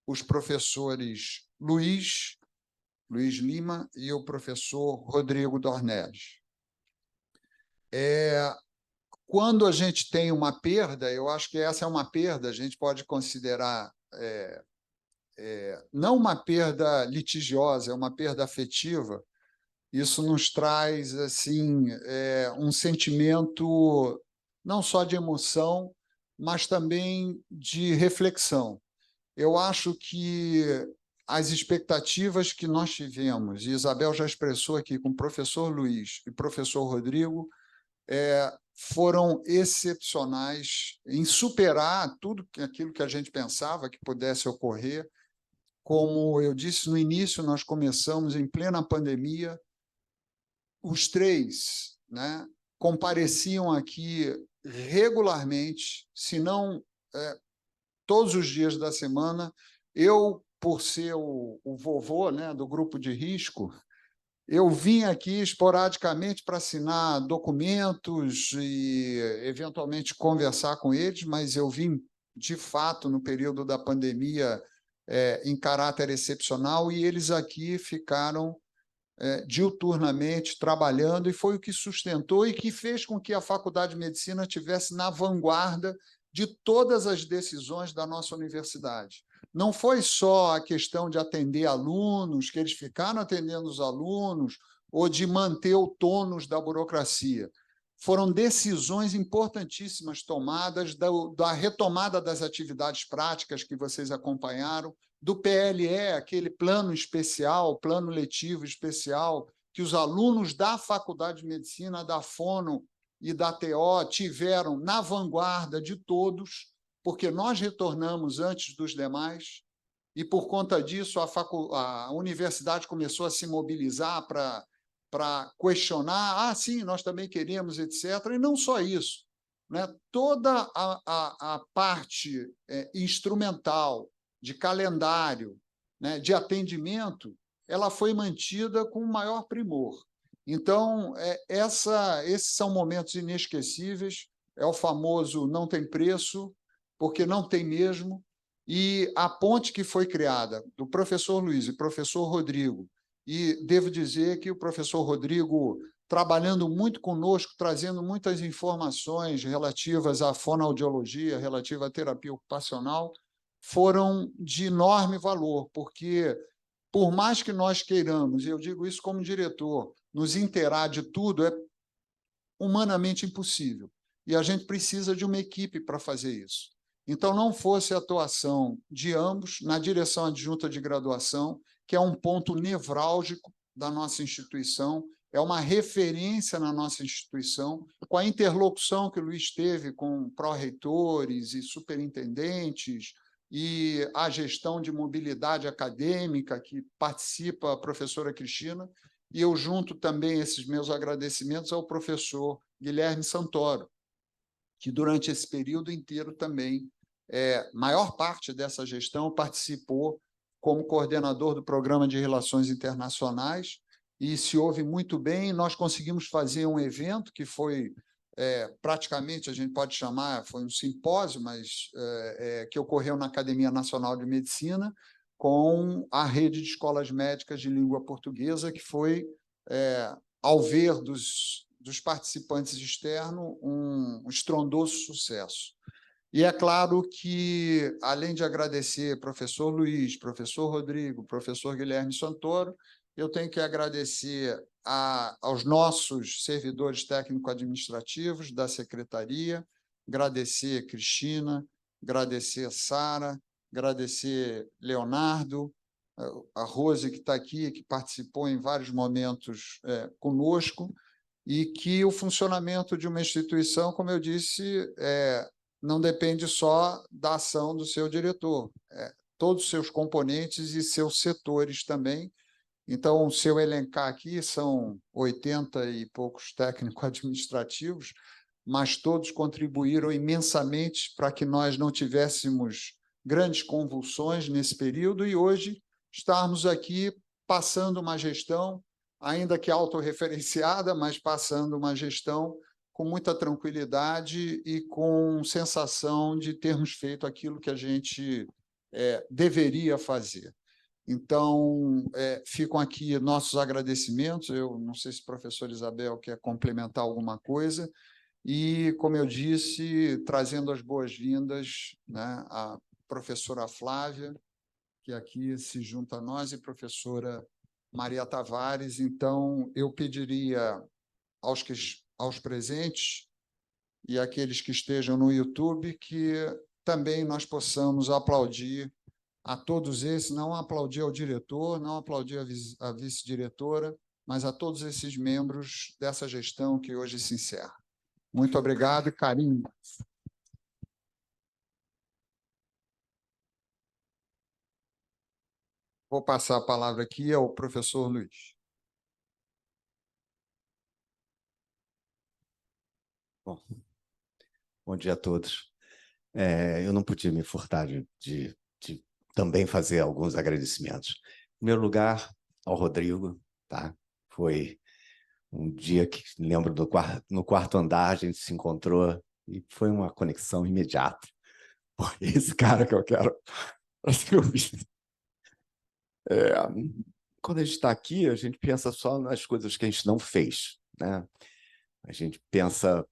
os professores Luiz Lima e o professor Rodrigo Dornelles. Quando a gente tem uma perda, eu acho que essa é uma perda, a gente pode considerar não uma perda litigiosa, é uma perda afetiva. Isso nos traz assim um sentimento não só de emoção, mas também de reflexão. Eu acho que as expectativas que nós tivemos, e Isabel já expressou aqui com o professor Luiz e o professor Rodrigo, foram excepcionais em superar tudo aquilo que a gente pensava que pudesse ocorrer. Como eu disse no início, nós começamos em plena pandemia, os 3, né, compareciam aqui regularmente, se não todos os dias da semana. Eu, por ser o vovô, né, do grupo de risco, eu vim aqui esporadicamente para assinar documentos e, eventualmente, conversar com eles, mas eu vim, de fato, no período da pandemia, em caráter excepcional, e eles aqui ficaram diuturnamente trabalhando, e foi o que sustentou e que fez com que a Faculdade de Medicina estivesse na vanguarda de todas as decisões da nossa universidade. Não foi só a questão de atender alunos, que eles ficaram atendendo os alunos, ou de manter o tônus da burocracia. Foram decisões importantíssimas tomadas da retomada das atividades práticas que vocês acompanharam, do PLE, aquele plano especial, plano letivo especial, que os alunos da Faculdade de Medicina, da Fono e da TO tiveram na vanguarda de todos, porque nós retornamos antes dos demais. e, por conta disso, a universidade começou a se mobilizar para questionar, sim, nós também queremos, etc. E não só isso, né? Toda a parte instrumental, de calendário, né, de atendimento, ela foi mantida com o maior primor. Então, esses são momentos inesquecíveis, é o famoso não tem preço, porque não tem mesmo, e a ponte que foi criada do professor Luiz e professor Rodrigo, e devo dizer que o professor Rodrigo, trabalhando muito conosco, trazendo muitas informações relativas à fonoaudiologia, relativa à terapia ocupacional, foram de enorme valor, porque, por mais que nós queiramos, e eu digo isso como diretor, nos inteirar de tudo, é humanamente impossível. E a gente precisa de uma equipe para fazer isso. Então, não fosse a atuação de ambos na direção adjunta de graduação, que é um ponto nevrálgico da nossa instituição, é uma referência na nossa instituição, com a interlocução que o Luiz teve com pró-reitores e superintendentes, e a gestão de mobilidade acadêmica, que participa a professora Cristina, e eu junto também esses meus agradecimentos ao professor Guilherme Santoro, que durante esse período inteiro também, maior parte dessa gestão, participou como coordenador do Programa de Relações Internacionais, e se ouve muito bem, nós conseguimos fazer um evento que foi praticamente, a gente pode chamar, foi um simpósio, mas que ocorreu na Academia Nacional de Medicina, com a rede de escolas médicas de língua portuguesa, que foi, ao ver dos participantes externos, um estrondoso sucesso. E é claro que, além de agradecer professor Luiz, professor Rodrigo, professor Guilherme Santoro, eu tenho que agradecer aos nossos servidores técnico-administrativos da secretaria, agradecer Cristina, agradecer Sara, agradecer Leonardo, a Rose, que está aqui, que participou em vários momentos conosco, e que o funcionamento de uma instituição, como eu disse, não depende só da ação do seu diretor, todos os seus componentes e seus setores também. Então, se eu elencar aqui, são 80 e poucos técnico-administrativos, mas todos contribuíram imensamente para que nós não tivéssemos grandes convulsões nesse período e hoje estarmos aqui passando uma gestão, ainda que autorreferenciada, mas passando uma gestão com muita tranquilidade e com sensação de termos feito aquilo que a gente deveria fazer. Então, ficam aqui nossos agradecimentos. Eu não sei se a professora Isabel quer complementar alguma coisa. E, como eu disse, trazendo as boas-vindas, né, a professora Flávia, que aqui se junta a nós, e a professora Maria Tavares. Então, eu pediria aos presentes e àqueles que estejam no YouTube que também nós possamos aplaudir a todos esses, não aplaudir ao diretor, não aplaudir a vice-diretora, mas a todos esses membros dessa gestão que hoje se encerra. Muito obrigado e carinho. Vou passar a palavra aqui ao professor Luiz. Bom dia a todos. Eu não podia me furtar de também fazer alguns agradecimentos. Em primeiro lugar, ao Rodrigo, tá? Foi um dia que, lembro, no quarto andar, a gente se encontrou e foi uma conexão imediata. Pô, esse cara que eu quero para ser ouvido. Quando a gente está aqui, a gente pensa só nas coisas que a gente não fez, né? A gente pensa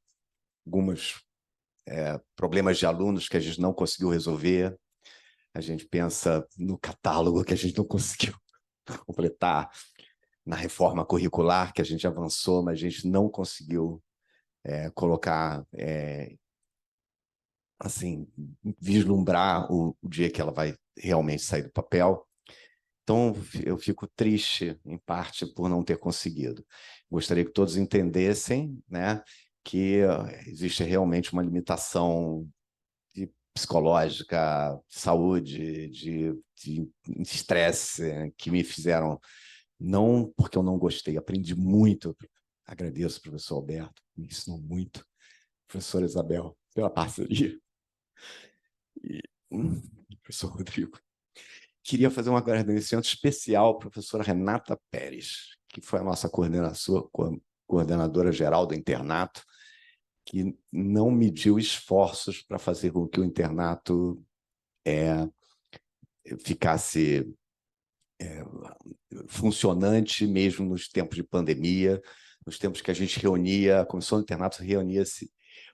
alguns problemas de alunos que a gente não conseguiu resolver, a gente pensa no catálogo que a gente não conseguiu completar, na reforma curricular que a gente avançou, mas a gente não conseguiu colocar, assim, vislumbrar o dia que ela vai realmente sair do papel. Então, eu fico triste, em parte, por não ter conseguido. Gostaria que todos entendessem, né, que existe realmente uma limitação psicológica, saúde, de estresse, que me fizeram, não porque eu não gostei, aprendi muito. Agradeço ao professor Alberto, me ensinou muito, professora Isabel, pela parceria, e professor Rodrigo. Queria fazer um agradecimento especial à professora Renata Pérez, que foi a nossa coordenadora geral do internato, que não mediu esforços para fazer com que o internato ficasse funcionante mesmo nos tempos de pandemia, nos tempos que a gente reunia, a comissão do internato reunia-se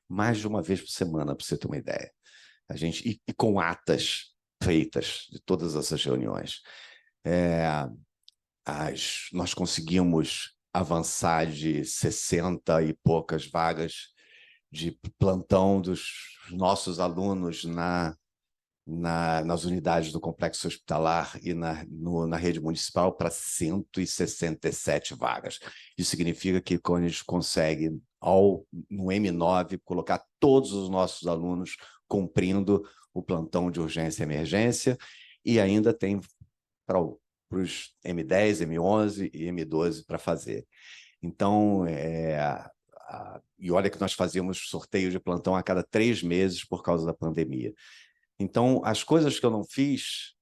mais de uma vez por semana, para você ter uma ideia. E com atas feitas de todas essas reuniões. Nós conseguimos avançar de 60 e poucas vagas de plantão dos nossos alunos nas unidades do complexo hospitalar e na rede municipal para 167 vagas. Isso significa que quando a gente consegue, no M9, colocar todos os nossos alunos cumprindo o plantão de urgência e emergência, e ainda tem para os M10, M11 e M12 para fazer. Então, e olha que nós fazíamos sorteio de plantão a cada 3 meses por causa da pandemia. Então, as coisas que eu não fiz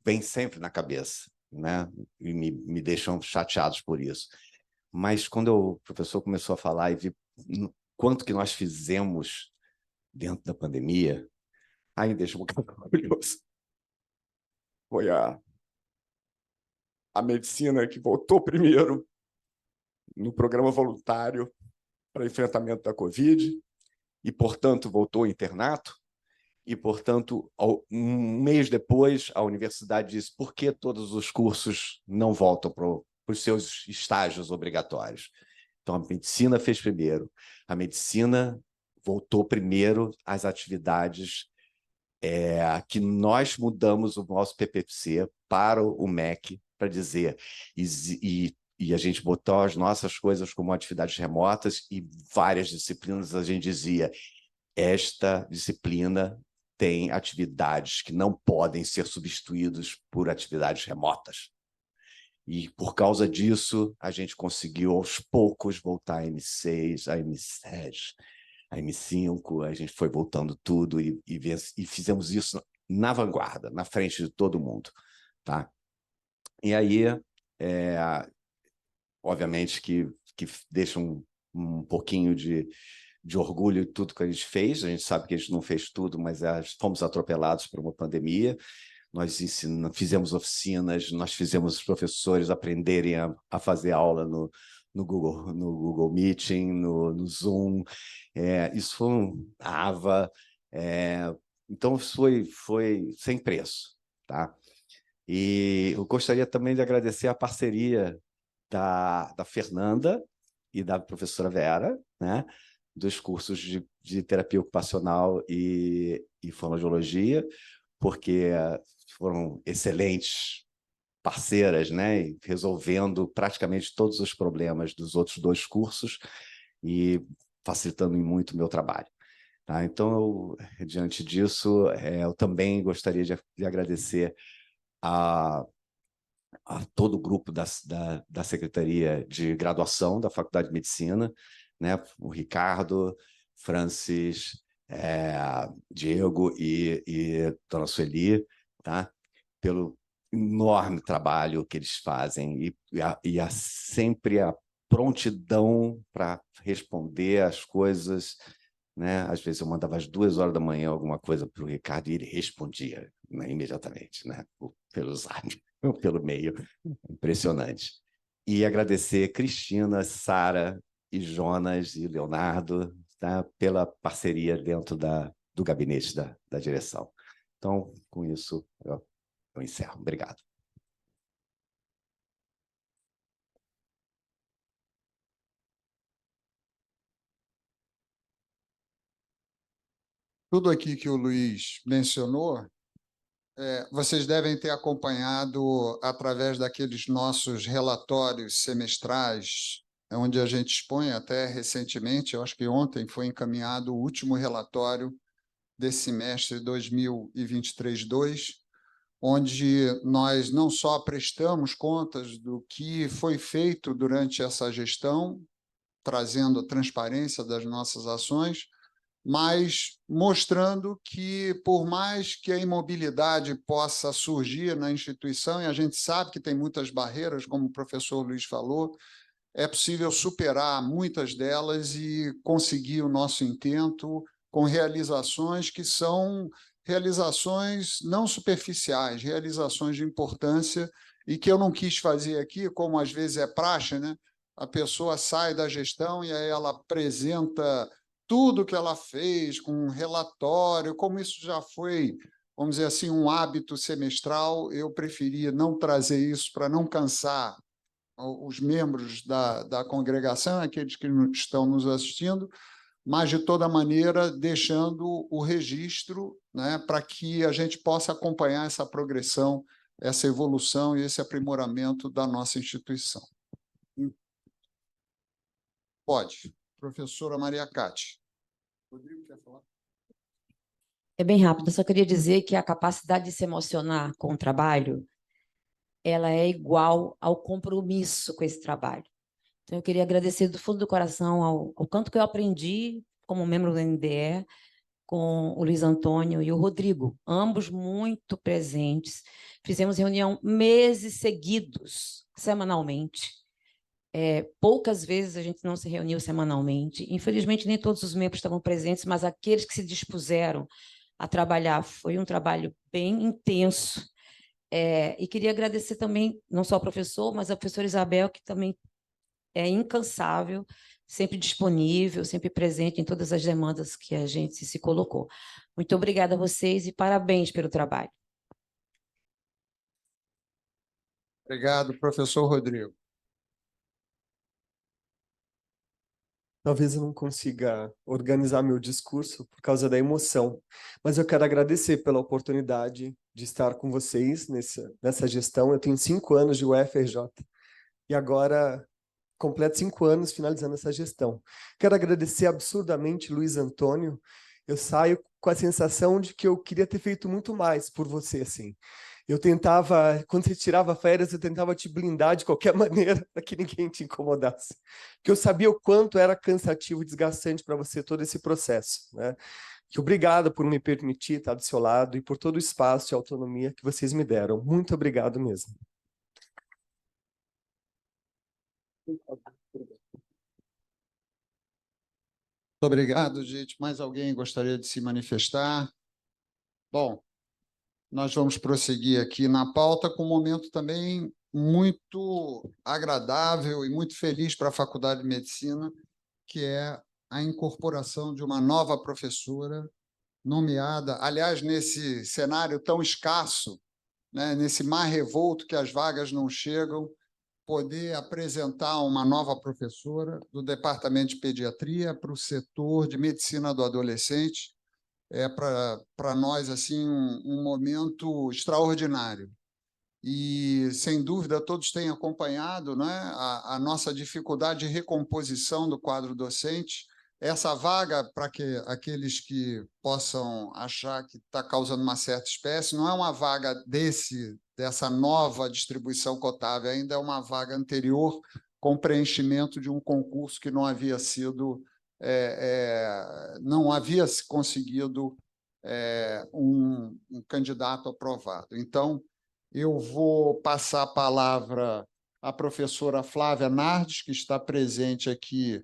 vêm sempre na cabeça, né? E me deixam chateados por isso. Mas quando o professor começou a falar e vi quanto que nós fizemos dentro da pandemia, aí deixa um bocado orgulhoso. Foi a medicina que voltou primeiro no programa voluntário para enfrentamento da Covid e, portanto, voltou ao internato. E, portanto, um mês depois, a universidade disse por que todos os cursos não voltam para os seus estágios obrigatórios. Então, a medicina fez primeiro. A medicina voltou primeiro às atividades que nós mudamos o nosso PPC para o MEC, para dizer, e a gente botou as nossas coisas como atividades remotas e várias disciplinas a gente dizia, esta disciplina tem atividades que não podem ser substituídas por atividades remotas. E, por causa disso, a gente conseguiu, aos poucos, voltar a M6, a M7, a M5, a gente foi voltando tudo e fizemos isso na vanguarda, na frente de todo mundo. Tá? E aí, obviamente, que deixa um pouquinho de orgulho de tudo que a gente fez. A gente sabe que a gente não fez tudo, mas fomos atropelados por uma pandemia. Nós fizemos oficinas, nós fizemos os professores aprenderem a fazer aula no Google Meeting, no Zoom. Isso foi AVA. Então, foi sem preço. Tá? E eu gostaria também de agradecer a parceria da Fernanda e da professora Vera, né? Dos cursos de terapia ocupacional e fonoaudiologia, porque foram excelentes parceiras, né? Resolvendo praticamente todos os problemas dos outros 2 cursos e facilitando muito o meu trabalho. Tá? Então, diante disso, eu também gostaria de agradecer a todo o grupo da Secretaria de Graduação da Faculdade de Medicina, né? O Ricardo, Francis, Diego e Dona Sueli, tá? Pelo enorme trabalho que eles fazem e sempre a prontidão para responder as coisas, né? Às vezes eu mandava às 2h da manhã alguma coisa para o Ricardo e ele respondia, né, imediatamente, né? Pelo Zap, pelo e-mail. Impressionante. E agradecer Cristina, Sara e Jonas e Leonardo, tá? Pela parceria dentro do gabinete da direção. Então, com isso, eu encerro. Obrigado. Tudo aqui que o Luiz mencionou, vocês devem ter acompanhado através daqueles nossos relatórios semestrais, onde a gente expõe até recentemente, eu acho que ontem foi encaminhado o último relatório desse semestre 2023-2, onde nós não só prestamos contas do que foi feito durante essa gestão, trazendo a transparência das nossas ações, mas mostrando que, por mais que a imobilidade possa surgir na instituição, e a gente sabe que tem muitas barreiras, como o professor Luiz falou, é possível superar muitas delas e conseguir o nosso intento com realizações que são realizações não superficiais, realizações de importância, e que eu não quis fazer aqui, como às vezes é praxe, né? A pessoa sai da gestão e aí ela apresenta tudo que ela fez, com um relatório, como isso já foi, vamos dizer assim, um hábito semestral, eu preferi não trazer isso para não cansar os membros da congregação, aqueles que estão nos assistindo, mas, de toda maneira, deixando o registro, né, para que a gente possa acompanhar essa progressão, essa evolução e esse aprimoramento da nossa instituição. Pode. Professora Maria Cátia. Rodrigo, quer falar? É bem rápido, eu só queria dizer que a capacidade de se emocionar com o trabalho, ela é igual ao compromisso com esse trabalho. Então, eu queria agradecer do fundo do coração ao quanto que eu aprendi como membro do NDE, com o Luiz Antônio e o Rodrigo, ambos muito presentes. Fizemos reunião meses seguidos, semanalmente. Poucas vezes a gente não se reuniu semanalmente. Infelizmente, nem todos os membros estavam presentes, mas aqueles que se dispuseram a trabalhar, foi um trabalho bem intenso. E queria agradecer também, não só ao professor, mas à professora Isabel, que também é incansável, sempre disponível, sempre presente em todas as demandas que a gente se colocou. Muito obrigada a vocês e parabéns pelo trabalho. Obrigado, professor Rodrigo. Talvez eu não consiga organizar meu discurso por causa da emoção, mas eu quero agradecer pela oportunidade de estar com vocês nessa gestão. Eu tenho 5 anos de UFRJ e agora completo 5 anos finalizando essa gestão. Quero agradecer absurdamente Luiz Antônio. Eu saio com a sensação de que eu queria ter feito muito mais por você, assim. Eu tentava, quando você tirava férias, eu tentava te blindar de qualquer maneira para que ninguém te incomodasse. Porque eu sabia o quanto era cansativo e desgastante para você todo esse processo, né? Que obrigado por me permitir estar do seu lado e por todo o espaço e autonomia que vocês me deram. Muito obrigado mesmo. Muito obrigado, gente. Mais alguém gostaria de se manifestar? Bom, nós vamos prosseguir aqui na pauta com um momento também muito agradável e muito feliz para a Faculdade de Medicina, que é a incorporação de uma nova professora nomeada, aliás, nesse cenário tão escasso, né, nesse mar revolto que as vagas não chegam, poder apresentar uma nova professora do Departamento de Pediatria para o setor de Medicina do Adolescente. É para nós assim um momento extraordinário. E, sem dúvida, todos têm acompanhado, né, a nossa dificuldade de recomposição do quadro docente. Essa vaga, para que aqueles que possam achar que está causando uma certa espécie, não é uma vaga dessa nova distribuição cotável, ainda é uma vaga anterior com preenchimento de um concurso que não havia sido, não havia se conseguido um candidato aprovado. Então, eu vou passar a palavra à professora Flávia Nardes, que está presente aqui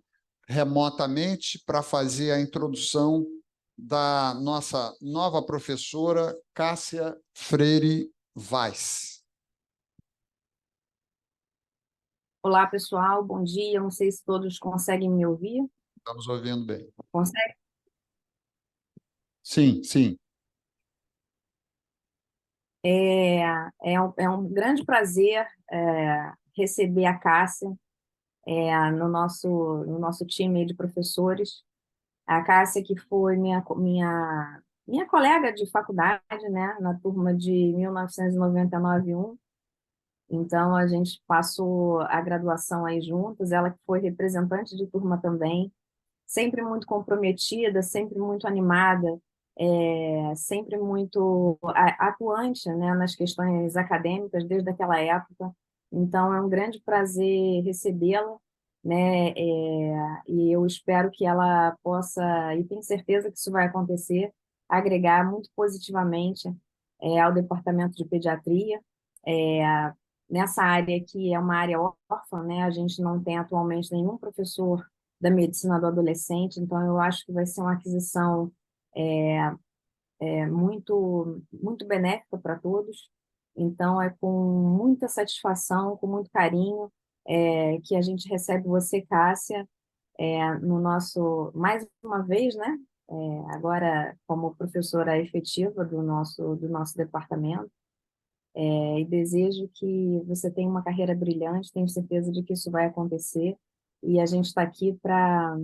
remotamente, para fazer a introdução da nossa nova professora, Cássia Freire Vaz. Olá, pessoal, bom dia. Não sei se todos conseguem me ouvir. Estamos ouvindo bem. Consegue? Sim, sim. É um grande prazer receber a Cássia no nosso time de professores. A Cássia, que foi minha colega de faculdade, né, na turma de 1999-1. Então, a gente passou a graduação aí juntas. Ela que foi representante de turma também, sempre muito comprometida, sempre muito animada sempre muito atuante, né, nas questões acadêmicas desde aquela época. Então, é um grande prazer recebê-la, né, e eu espero que ela possa, e tenho certeza que isso vai acontecer, agregar muito positivamente ao Departamento de Pediatria. Nessa área que é uma área órfã, né, a gente não tem atualmente nenhum professor da medicina do adolescente, então eu acho que vai ser uma aquisição muito benéfica para todos. Então, é com muita satisfação, com muito carinho, que a gente recebe você, Cássia, no nosso, mais uma vez, né? Agora como professora efetiva do nosso departamento, e desejo que você tenha uma carreira brilhante, tenho certeza de que isso vai acontecer, e a gente está aqui para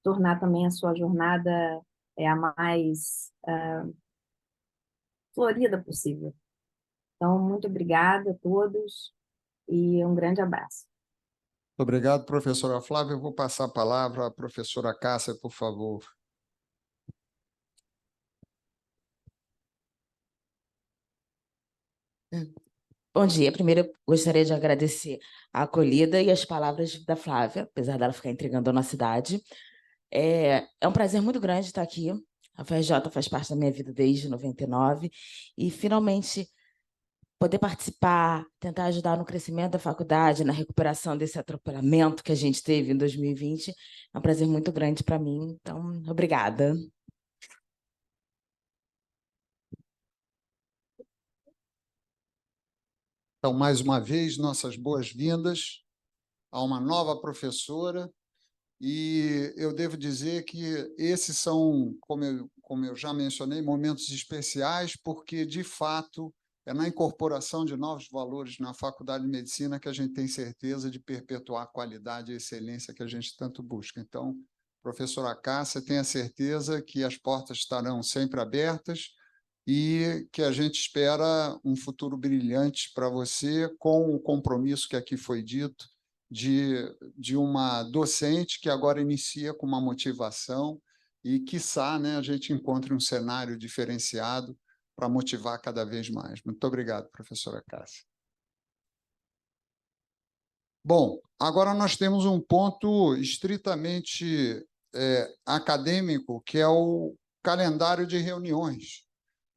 tornar também a sua jornada a mais florida possível. Então, muito obrigada a todos e um grande abraço. Obrigado, professora Flávia. Eu vou passar a palavra à professora Cássia, por favor. Bom dia. Primeiro, eu gostaria de agradecer a acolhida e as palavras da Flávia, apesar dela ficar entregando a nossa idade. É um prazer muito grande estar aqui. A FRJ faz parte da minha vida desde 99 e, finalmente, poder participar, tentar ajudar no crescimento da faculdade, na recuperação desse atropelamento que a gente teve em 2020, é um prazer muito grande para mim. Então, obrigada. Então, mais uma vez, nossas boas-vindas a uma nova professora. E eu devo dizer que esses são, como eu já mencionei, momentos especiais, porque, de fato, é na incorporação de novos valores na Faculdade de Medicina que a gente tem certeza de perpetuar a qualidade e a excelência que a gente tanto busca. Então, professora Cássia, tenha certeza que as portas estarão sempre abertas e que a gente espera um futuro brilhante para você, com o compromisso que aqui foi dito, de uma docente que agora inicia com uma motivação e, quiçá, né, a gente encontre um cenário diferenciado para motivar cada vez mais. Muito obrigado, professora Cássia. Bom, agora nós temos um ponto estritamente acadêmico, que é o calendário de reuniões.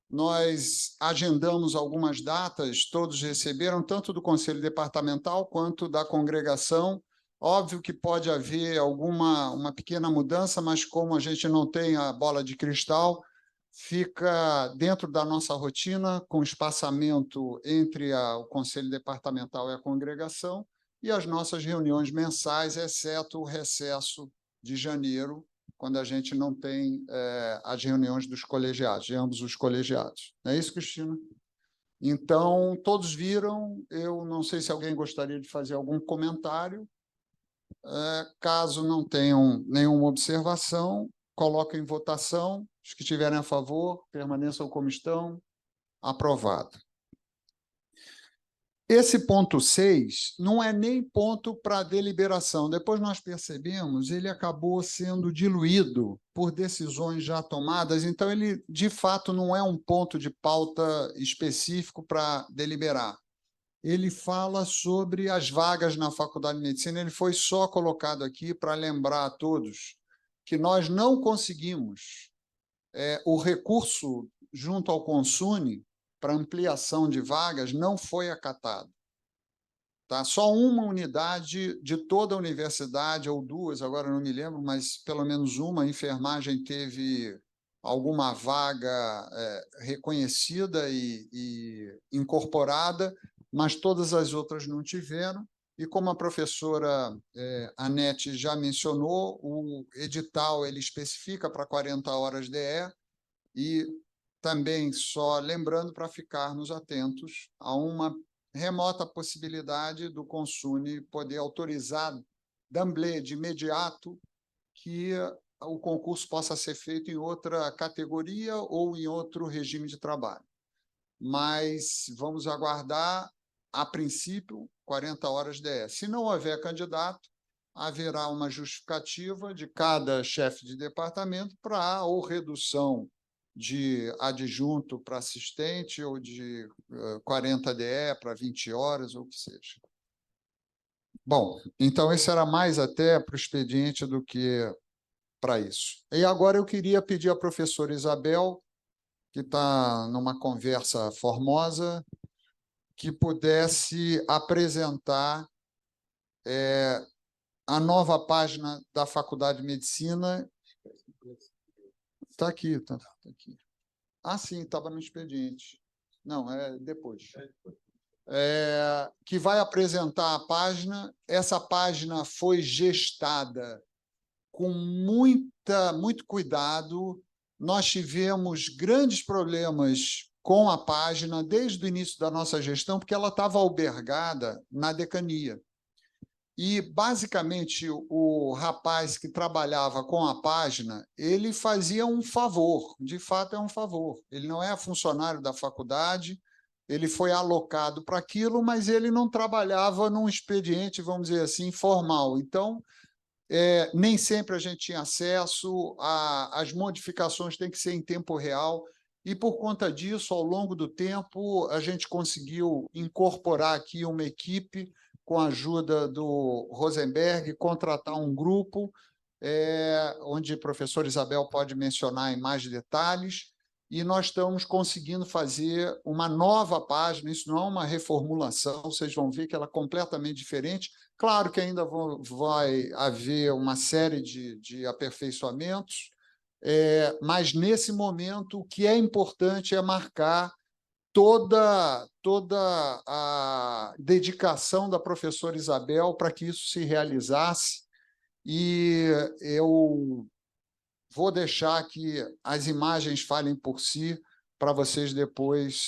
Nós agendamos algumas datas, todos receberam, tanto do Conselho Departamental quanto da congregação. Óbvio que pode haver uma pequena mudança, mas como a gente não tem a bola de cristal, fica dentro da nossa rotina, com espaçamento entre o Conselho Departamental e a congregação, e as nossas reuniões mensais, exceto o recesso de janeiro, quando a gente não tem as reuniões dos colegiados, de ambos os colegiados. Não é isso, Cristina? Então, todos viram. Eu não sei se alguém gostaria de fazer algum comentário. Caso não tenham nenhuma observação, coloco em votação. Os que estiverem a favor, permaneçam como estão. Aprovado. Esse ponto 6 não é nem ponto para deliberação. Depois nós percebemos, ele acabou sendo diluído por decisões já tomadas, então ele, de fato, não é um ponto de pauta específico para deliberar. Ele fala sobre as vagas na Faculdade de Medicina, ele foi só colocado aqui para lembrar a todos que nós não conseguimos o recurso junto ao Consune para ampliação de vagas não foi acatado. Tá? Só uma unidade de toda a universidade, ou duas, agora não me lembro, mas pelo menos uma, a enfermagem teve alguma vaga reconhecida e incorporada, mas todas as outras não tiveram. E como a professora Anete já mencionou, o edital ele especifica para 40 horas DE, e também, só lembrando para ficarmos atentos a uma remota possibilidade do Consune poder autorizar d'emblée, de imediato, que o concurso possa ser feito em outra categoria ou em outro regime de trabalho. Mas vamos aguardar, a princípio, 40 horas DE. Se não houver candidato, haverá uma justificativa de cada chefe de departamento para ou redução de adjunto para assistente ou de 40 DE para 20 horas, ou o que seja. Bom, então esse era mais até para o expediente do que para isso. E agora eu queria pedir à professora Isabel, que está numa conversa formosa, que pudesse apresentar a nova página da Faculdade de Medicina. Está aqui, está aqui. Ah, sim, estava no expediente. Não, é depois. Que vai apresentar a página. Essa página foi gestada com muito cuidado. Nós tivemos grandes problemas com a página desde o início da nossa gestão, porque ela estava albergada na decania. E, basicamente, o rapaz que trabalhava com a página, ele fazia um favor, de fato é um favor. Ele não é funcionário da faculdade, ele foi alocado para aquilo, mas ele não trabalhava num expediente, vamos dizer assim, formal. Então, nem sempre a gente tinha acesso, as modificações têm que ser em tempo real, e, por conta disso, ao longo do tempo, a gente conseguiu incorporar aqui uma equipe, com a ajuda do Rosenberg, contratar um grupo, onde a professora Isabel pode mencionar em mais detalhes, e nós estamos conseguindo fazer uma nova página. Isso não é uma reformulação, vocês vão ver que ela é completamente diferente. Claro que ainda vai haver uma série de aperfeiçoamentos, mas, nesse momento, o que é importante é marcar toda a dedicação da professora Isabel para que isso se realizasse, e eu vou deixar que as imagens falem por si, para vocês depois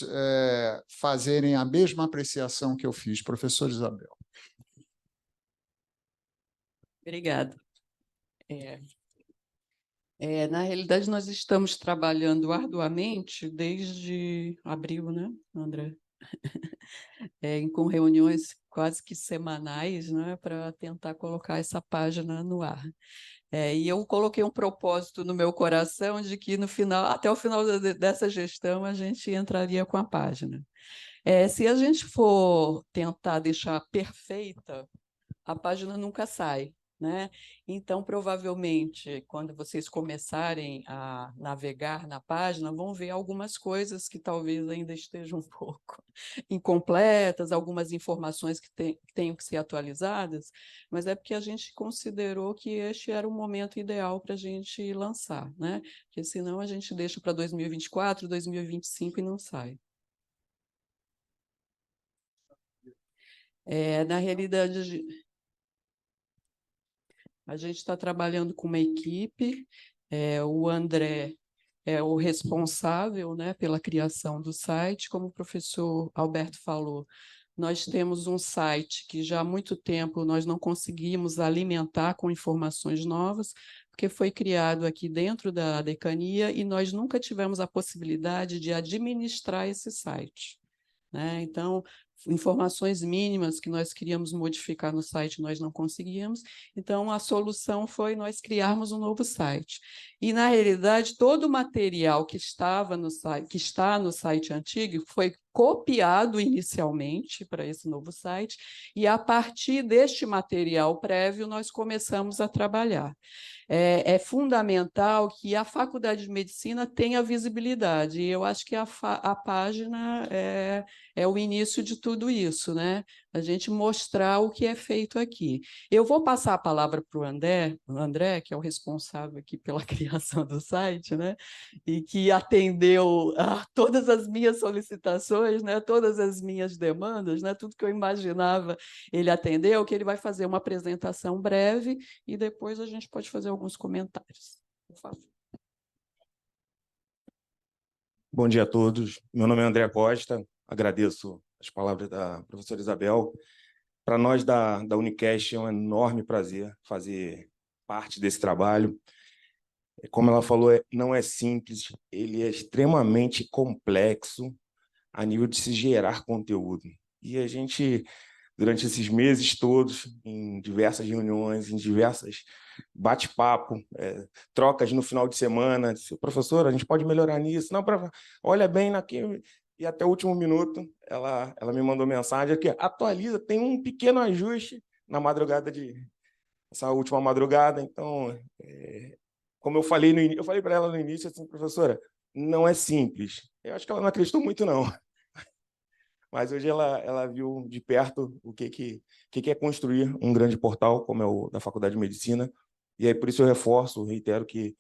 fazerem a mesma apreciação que eu fiz. Professora Isabel. Obrigada. Na realidade, nós estamos trabalhando arduamente desde abril, né, André? Com reuniões quase que semanais, né, para tentar colocar essa página no ar. E eu coloquei um propósito no meu coração de que, até o final dessa gestão, a gente entraria com a página. Se a gente for tentar deixar perfeita, a página nunca sai, né? Então, provavelmente, quando vocês começarem a navegar na página, vão ver algumas coisas que talvez ainda estejam um pouco incompletas, algumas informações que tenham que ser atualizadas, mas é porque a gente considerou que este era o momento ideal para a gente lançar, né? Porque senão a gente deixa para 2024, 2025 e não sai. Na realidade, a gente está trabalhando com uma equipe, o André é o responsável, né, pela criação do site. Como o professor Alberto falou, nós temos um site que já há muito tempo nós não conseguimos alimentar com informações novas, porque foi criado aqui dentro da decania e nós nunca tivemos a possibilidade de administrar esse site, né? Então, informações mínimas que nós queríamos modificar no site, nós não conseguíamos. Então, a solução foi nós criarmos um novo site. E, na realidade, todo o material que estava no site, que está no site antigo, foi copiado inicialmente para esse novo site, e, a partir deste material prévio, nós começamos a trabalhar. É fundamental que a Faculdade de Medicina tenha visibilidade, e eu acho que a página é o início de tudo isso, né? A gente mostrar o que é feito aqui. Eu vou passar a palavra para o André, que é o responsável aqui pela criação do site, né? E que atendeu a todas as minhas solicitações, né? Todas as minhas demandas, né? Tudo que eu imaginava, ele atendeu, que ele vai fazer uma apresentação breve e depois a gente pode fazer alguns comentários. Por favor. Bom dia a todos. Meu nome é André Costa. Agradeço as palavras da professora Isabel. Para nós da Unicast é um enorme prazer fazer parte desse trabalho. Como ela falou, não é simples, ele é extremamente complexo a nível de se gerar conteúdo. E a gente, durante esses meses todos, em diversas reuniões, em diversas bate-papo, trocas no final de semana. Disse, professora, a gente pode melhorar nisso? Não, olha bem naquele... E até o último minuto, ela me mandou mensagem aqui, atualiza, tem um pequeno ajuste na madrugada essa última madrugada. Então, como eu falei eu falei para ela no início, assim, professora, não é simples. Eu acho que ela não acreditou muito, não. Mas hoje ela viu de perto o que é construir um grande portal, como é o da Faculdade de Medicina. E aí, por isso eu reitero que,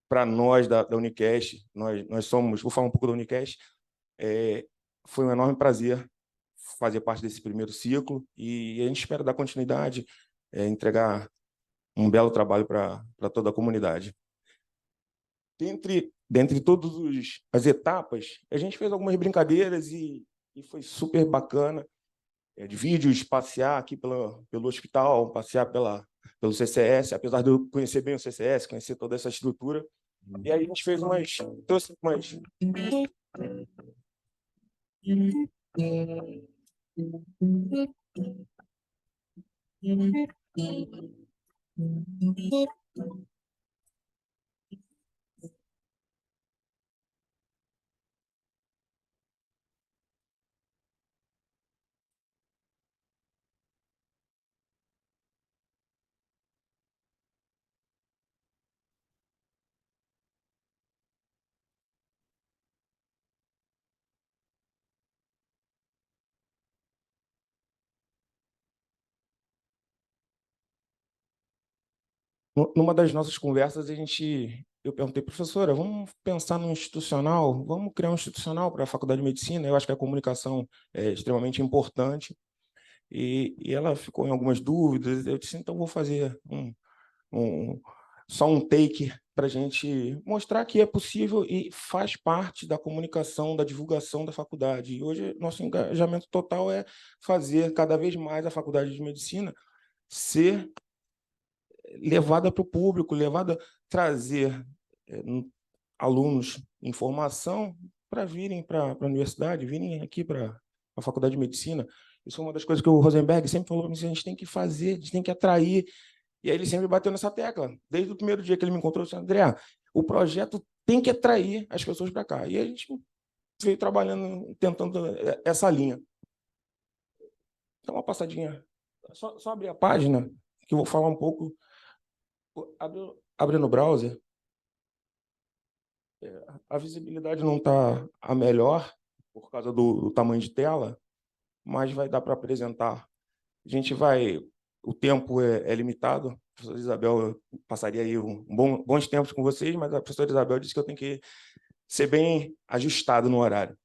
para nós da Unicast, nós somos... Vou falar um pouco da Unicast. Foi um enorme prazer fazer parte desse primeiro ciclo e a gente espera dar continuidade, entregar um belo trabalho para toda a comunidade. Dentre todas as etapas, a gente fez algumas brincadeiras e foi super bacana, de vídeos, passear aqui pelo hospital, passear pelo CCS, apesar de eu conhecer bem o CCS, conhecer toda essa estrutura. E aí a gente fez trouxe umas... Numa das nossas conversas, eu perguntei, professora, vamos pensar no institucional? Vamos criar um institucional para a Faculdade de Medicina? Eu acho que a comunicação é extremamente importante. E ela ficou em algumas dúvidas. Eu disse, então vou fazer só um take para a gente mostrar que é possível e faz parte da comunicação, da divulgação da faculdade. E hoje, nosso engajamento total é fazer cada vez mais a Faculdade de Medicina ser levada para o público, trazer alunos em formação para virem para a universidade, virem aqui para a Faculdade de Medicina. Isso é uma das coisas que o Rosenberg sempre falou, a gente tem que fazer, a gente tem que atrair. E aí ele sempre bateu nessa tecla. Desde o primeiro dia que ele me encontrou, eu disse, André, o projeto tem que atrair as pessoas para cá. E a gente veio trabalhando, tentando essa linha. Dá uma passadinha. Só abrir a página, que eu vou falar um pouco. Abre no browser. A visibilidade não está a melhor, por causa do tamanho de tela, mas vai dar para apresentar. O tempo é limitado. A professora Isabel, eu passaria aí bons tempos com vocês, mas a professora Isabel disse que eu tenho que ser bem ajustado no horário.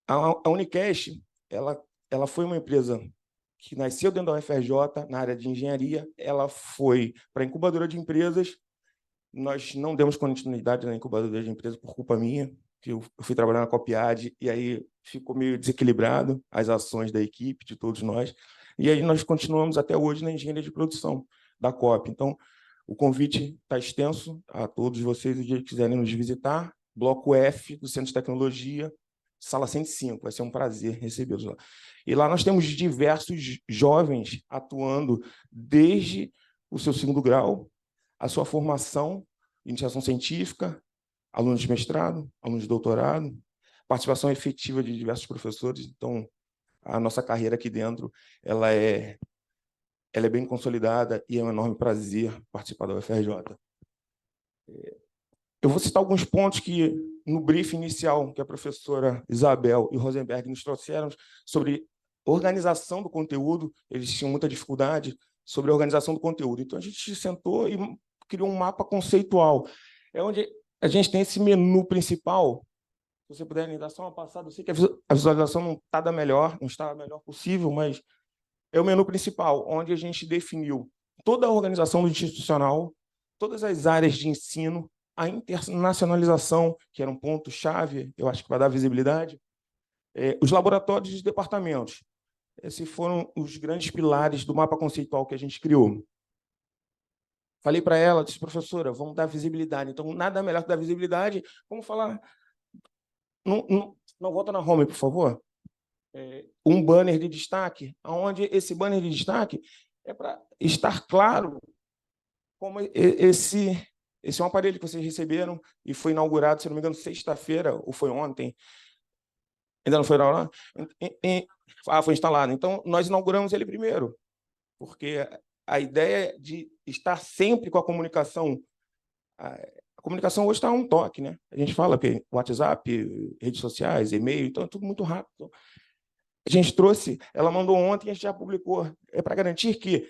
A Unicast, ela foi uma empresa que nasceu dentro da UFRJ, na área de engenharia. Ela foi para a incubadora de empresas. Nós não demos continuidade na incubadora de empresas por culpa minha, que eu fui trabalhar na Copiad, e aí ficou meio desequilibrado as ações da equipe, de todos nós. E aí nós continuamos até hoje na engenharia de produção da COP. Então, o convite está extenso a todos vocês, o dia que quiserem nos visitar. Bloco F do Centro de Tecnologia, sala 105. Vai ser um prazer recebê-los lá. E lá nós temos diversos jovens atuando desde o seu 2º grau, a sua formação, iniciação científica, alunos de mestrado, alunos de doutorado, participação efetiva de diversos professores. Então, a nossa carreira aqui dentro ela é bem consolidada e é um enorme prazer participar da UFRJ. Eu vou citar alguns pontos que, no briefing inicial, que a professora Isabel e Rosenberg nos trouxeram sobre organização do conteúdo. Eles tinham muita dificuldade sobre a organização do conteúdo. Então, a gente sentou e criou um mapa conceitual. É onde a gente tem esse menu principal. Se você puder me dar só uma passada, eu sei que a visualização não está da melhor, não está a melhor possível, mas é o menu principal, onde a gente definiu toda a organização do institucional, todas as áreas de ensino, a internacionalização, que era um ponto-chave, eu acho que vai dar visibilidade, os laboratórios e departamentos. Esses foram os grandes pilares do mapa conceitual que a gente criou. Falei para ela, disse, professora, vamos dar visibilidade. Então, nada melhor que dar visibilidade. Vamos falar... Não volta na home, por favor. um banner de destaque, onde esse banner de destaque é para estar claro como esse é um aparelho que vocês receberam e foi inaugurado, se não me engano, sexta-feira, ou foi ontem, ainda não foi inaugurado? Foi instalado. Então, nós inauguramos ele primeiro, porque a ideia de estar sempre com a comunicação hoje está a um toque, né? A gente fala que WhatsApp, redes sociais, e-mail, então é tudo muito rápido. A gente trouxe, ela mandou ontem e a gente já publicou. É para garantir que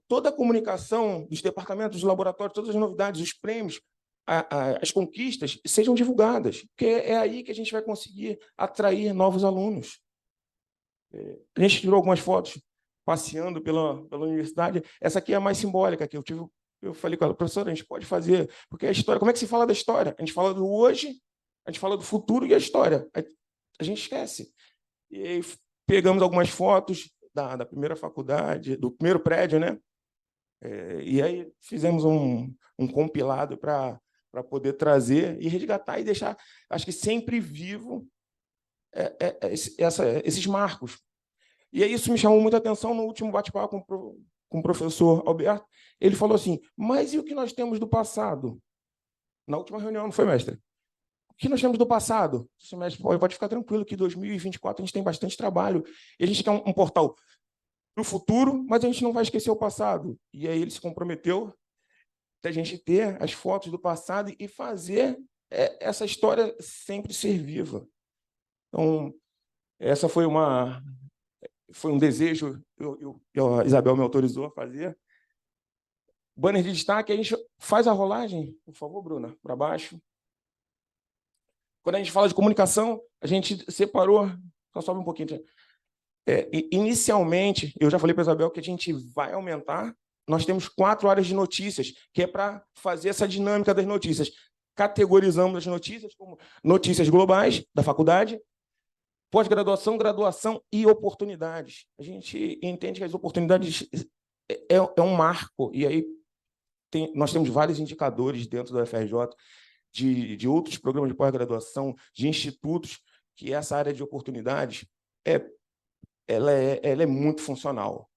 toda a comunicação dos departamentos, dos laboratórios, todas as novidades, os prêmios, as conquistas sejam divulgadas, porque é aí que a gente vai conseguir atrair novos alunos. A gente tirou algumas fotos passeando pela universidade. Essa aqui é a mais simbólica, que eu falei com ela, professora, a gente pode fazer, porque a história, como é que se fala da história? A gente fala do hoje, a gente fala do futuro e a história. A gente esquece. E aí pegamos algumas fotos da primeira faculdade, do primeiro prédio, né? E aí fizemos um compilado para poder trazer e resgatar e deixar, acho que sempre vivo esses marcos. E aí isso me chamou muita atenção no último bate-papo com o professor Alberto. Ele falou assim, mas e o que nós temos do passado? Na última reunião, não foi, mestre? O que nós temos do passado? Mestre, pode ficar tranquilo que em 2024 a gente tem bastante trabalho. E a gente quer um portal para o futuro, mas a gente não vai esquecer o passado. E aí ele se comprometeu da gente ter as fotos do passado e fazer essa história sempre ser viva. Então, essa foi um desejo, a Isabel me autorizou a fazer. Banner de destaque, a gente faz a rolagem, por favor, Bruna, para baixo. Quando a gente fala de comunicação, a gente separou, só sobe um pouquinho. Inicialmente, eu já falei para a Isabel que a gente vai aumentar. Nós temos 4 áreas de notícias, que é para fazer essa dinâmica das notícias. Categorizamos as notícias como notícias globais da faculdade, pós-graduação, graduação e oportunidades. A gente entende que as oportunidades é um marco, e aí nós temos vários indicadores dentro da UFRJ, de outros programas de pós-graduação, de institutos, que essa área de oportunidades ela é muito funcional.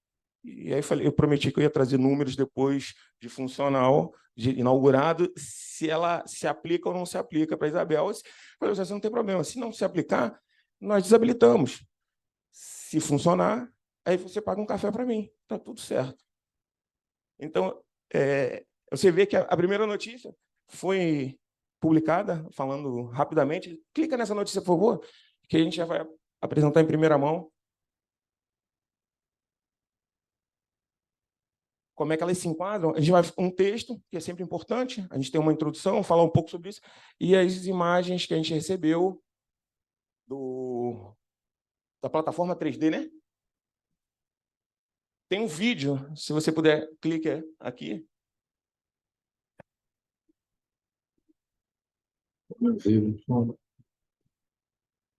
E aí eu prometi que eu ia trazer números depois de funcional, de inaugurado, se ela se aplica ou não se aplica para a Isabel. Eu falei, você não tem problema, se não se aplicar, nós desabilitamos. Se funcionar, aí você paga um café para mim, está tudo certo. Então, você vê que a primeira notícia foi publicada, falando rapidamente. Clica nessa notícia, por favor, que a gente já vai apresentar em primeira mão. Como é que elas se enquadram? A gente vai um texto, que é sempre importante, a gente tem uma introdução, falar um pouco sobre isso, e as imagens que a gente recebeu da plataforma 3D, né? Tem um vídeo, se você puder, clique aqui.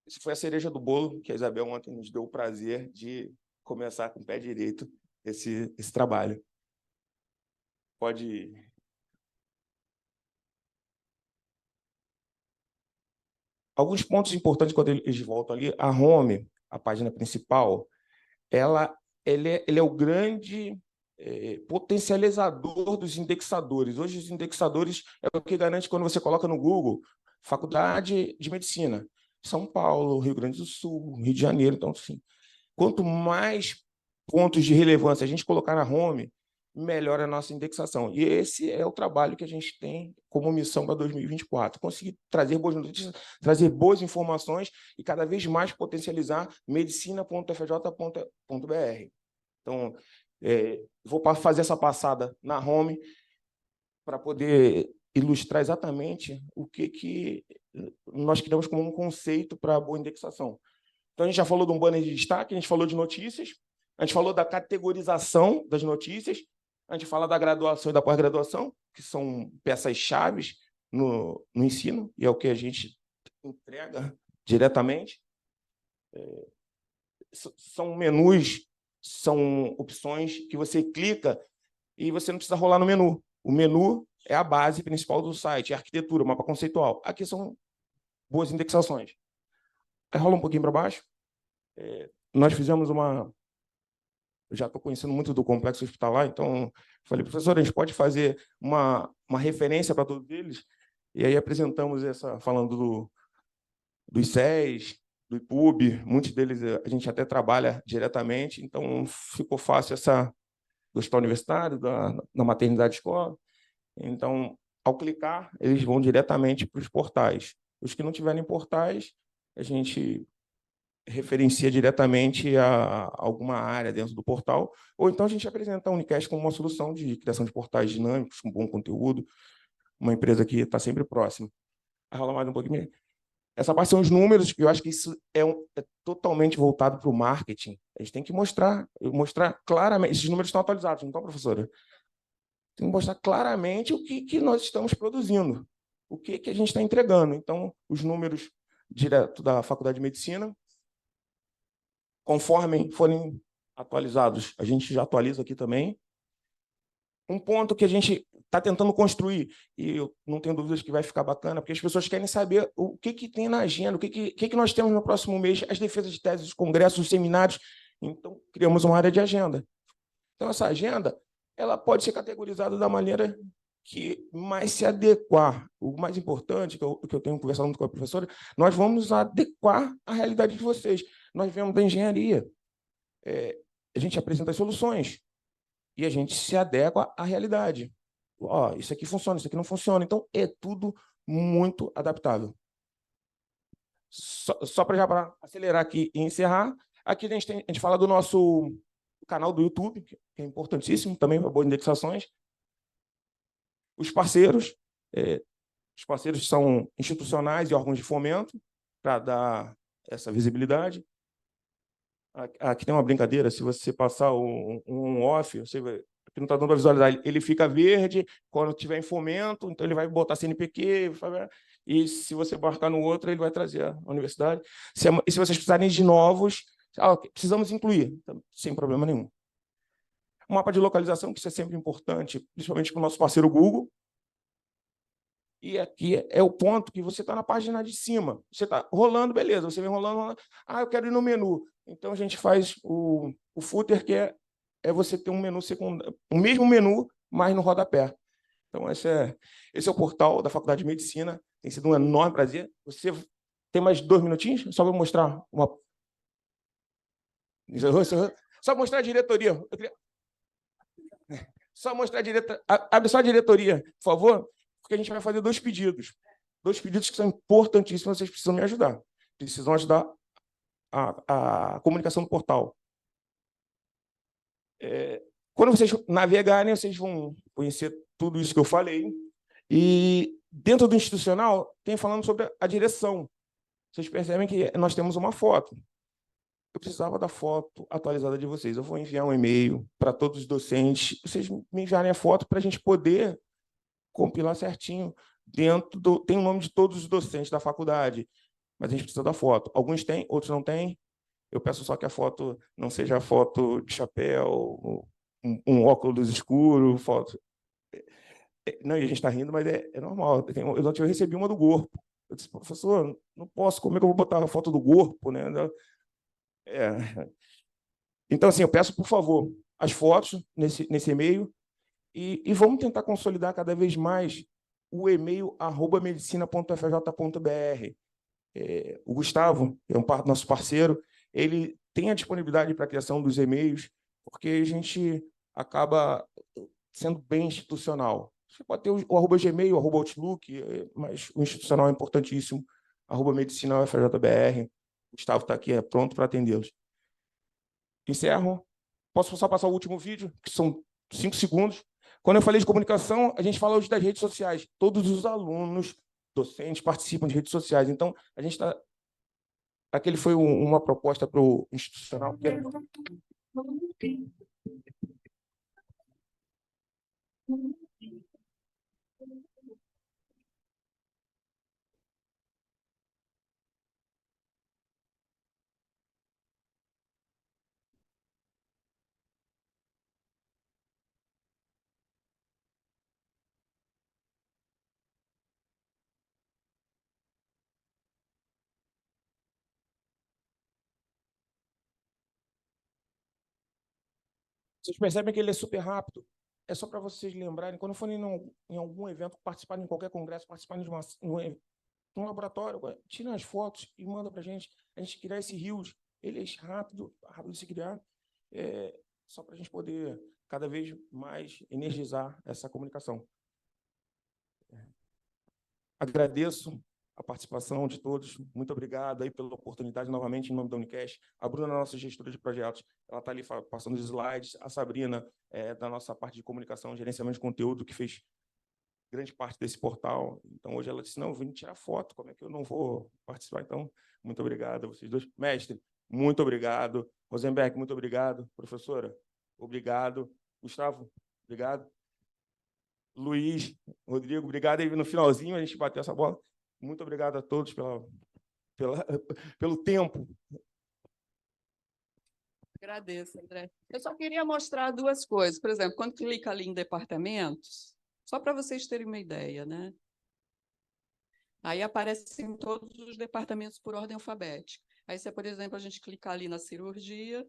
Isso foi a cereja do bolo que a Isabel ontem nos deu o prazer de começar com o pé direito esse trabalho. Pode... Alguns pontos importantes quando eles voltam ali. A home, a página principal, ele é o grande potencializador dos indexadores. Hoje, os indexadores é o que garante quando você coloca no Google Faculdade de Medicina, São Paulo, Rio Grande do Sul, Rio de Janeiro. Então, assim, quanto mais pontos de relevância a gente colocar na home, melhora a nossa indexação. E esse é o trabalho que a gente tem como missão para 2024. Conseguir trazer boas notícias, trazer boas informações e cada vez mais potencializar medicina.ufrj.br. Então, vou fazer essa passada na home para poder ilustrar exatamente o que nós criamos como um conceito para a boa indexação. Então, a gente já falou de um banner de destaque, a gente falou de notícias, a gente falou da categorização das notícias, a gente fala da graduação e da pós-graduação, que são peças-chave no ensino, e é o que a gente entrega diretamente. São menus, são opções que você clica e você não precisa rolar no menu. O menu é a base principal do site, é a arquitetura, o mapa conceitual. Aqui são boas indexações. Aí rola um pouquinho para baixo. Nós fizemos uma... Eu já estou conhecendo muito do complexo hospitalar, então falei, professor, a gente pode fazer uma referência para todos eles? E aí apresentamos essa, falando dos SES, do IPUB, muitos deles a gente até trabalha diretamente, então ficou fácil essa do hospital universitário, da maternidade escola. Então, ao clicar, eles vão diretamente para os portais. Os que não tiverem portais, a gente referencia diretamente a alguma área dentro do portal, ou então a gente apresenta a Unicast como uma solução de criação de portais dinâmicos, com bom conteúdo, uma empresa que está sempre próxima. Rola mais um pouquinho. Essa parte são os números, que eu acho que isso é totalmente voltado para o marketing. A gente tem que mostrar claramente. Esses números estão atualizados, não estão, professora? Tem que mostrar claramente o que nós estamos produzindo, o que a gente está entregando. Então, os números direto da Faculdade de Medicina, conforme forem atualizados, a gente já atualiza aqui também. Um ponto que a gente está tentando construir, e eu não tenho dúvidas que vai ficar bacana, porque as pessoas querem saber o que tem na agenda, o que nós temos no próximo mês, as defesas de teses, os congressos, os seminários. Então, criamos uma área de agenda. Então, essa agenda ela pode ser categorizada da maneira que mais se adequar. O mais importante, que eu tenho conversado muito com a professora, nós vamos adequar à realidade de vocês. Nós viemos da engenharia, a gente apresenta as soluções e a gente se adequa à realidade. Isso aqui funciona, isso aqui não funciona. Então, é tudo muito adaptável. Só para acelerar aqui e encerrar, aqui a gente fala do nosso canal do YouTube, que é importantíssimo, também para boas indexações. Os parceiros são institucionais e órgãos de fomento para dar essa visibilidade. Aqui tem uma brincadeira, se você passar um off, você vai, aqui não está dando para visualizar, ele fica verde quando tiver em fomento, então ele vai botar CNPq, e se você marcar no outro, ele vai trazer a universidade. E se vocês precisarem de novos, precisamos incluir, sem problema nenhum. O mapa de localização, que isso é sempre importante, principalmente com o nosso parceiro Google. E aqui é o ponto que você está na página de cima. Você está rolando, beleza, você vem rolando. Eu quero ir no menu. Então, a gente faz o footer, que é você ter um menu secundário, o mesmo menu, mas no rodapé. Então, esse é o portal da Faculdade de Medicina. Tem sido um enorme prazer. Você tem mais 2 minutinhos? Só vou mostrar uma... Só mostrar a diretoria. Só mostrar a diretoria. Abre só a diretoria, por favor, porque a gente vai fazer 2 pedidos. 2 pedidos que são importantíssimos, vocês precisam me ajudar. Precisam ajudar a comunicação do portal. Quando vocês navegarem, vocês vão conhecer tudo isso que eu falei. E dentro do institucional, tem falando sobre a direção. Vocês percebem que nós temos uma foto. Eu precisava da foto atualizada de vocês. Eu vou enviar um e-mail para todos os docentes. Vocês me enviarem a foto para a gente poder compilar certinho. Tem o nome de todos os docentes da faculdade, mas a gente precisa da foto. Alguns têm, outros não têm. Eu peço só que a foto não seja foto de chapéu, um óculos escuro, foto. Não, e a gente está rindo, mas é normal. Eu recebi uma do corpo. Eu disse, professor, não posso, como é que eu vou botar a foto do corpo, né? Então, assim, eu peço, por favor, as fotos nesse e-mail e vamos tentar consolidar cada vez mais o e-mail @medicina.fj.br. O Gustavo, que é nosso parceiro, ele tem a disponibilidade para a criação dos e-mails, porque a gente acaba sendo bem institucional. Você pode ter o @gmail, o @outlook, mas o institucional é importantíssimo, @medicina.fj.br. O Gustavo está aqui, pronto para atendê-los. Encerro. Posso só passar o último vídeo, que são 5 segundos. Quando eu falei de comunicação, a gente fala hoje das redes sociais. Todos os alunos, docentes, participam de redes sociais. Então, a gente está... Aquele foi uma proposta para o institucional. Vocês percebem que ele é super rápido. É só para vocês lembrarem, quando forem em algum evento, participarem em qualquer congresso, participarem de um laboratório, tirem as fotos e manda para a gente criar esse Reels. Ele é rápido de se criar, só para a gente poder cada vez mais energizar essa comunicação. Agradeço a participação de todos. Muito obrigado aí pela oportunidade, novamente, em nome da Unicast. A Bruna, nossa gestora de projetos, ela está ali passando os slides. A Sabrina, da nossa parte de comunicação, gerenciamento de conteúdo, que fez grande parte desse portal. Então, hoje ela disse, não, eu vim tirar foto, como é que eu não vou participar? Então, muito obrigado a vocês dois. Mestre, muito obrigado. Rosenberg, muito obrigado. Professora, obrigado. Gustavo, obrigado. Luiz, Rodrigo, obrigado. E no finalzinho a gente bateu essa bola. Muito obrigado a todos pelo tempo. Agradeço, André. Eu só queria mostrar duas coisas. Por exemplo, quando clica ali em departamentos, só para vocês terem uma ideia, né? Aí aparecem todos os departamentos por ordem alfabética. Aí, se, por exemplo, a gente clicar ali na cirurgia,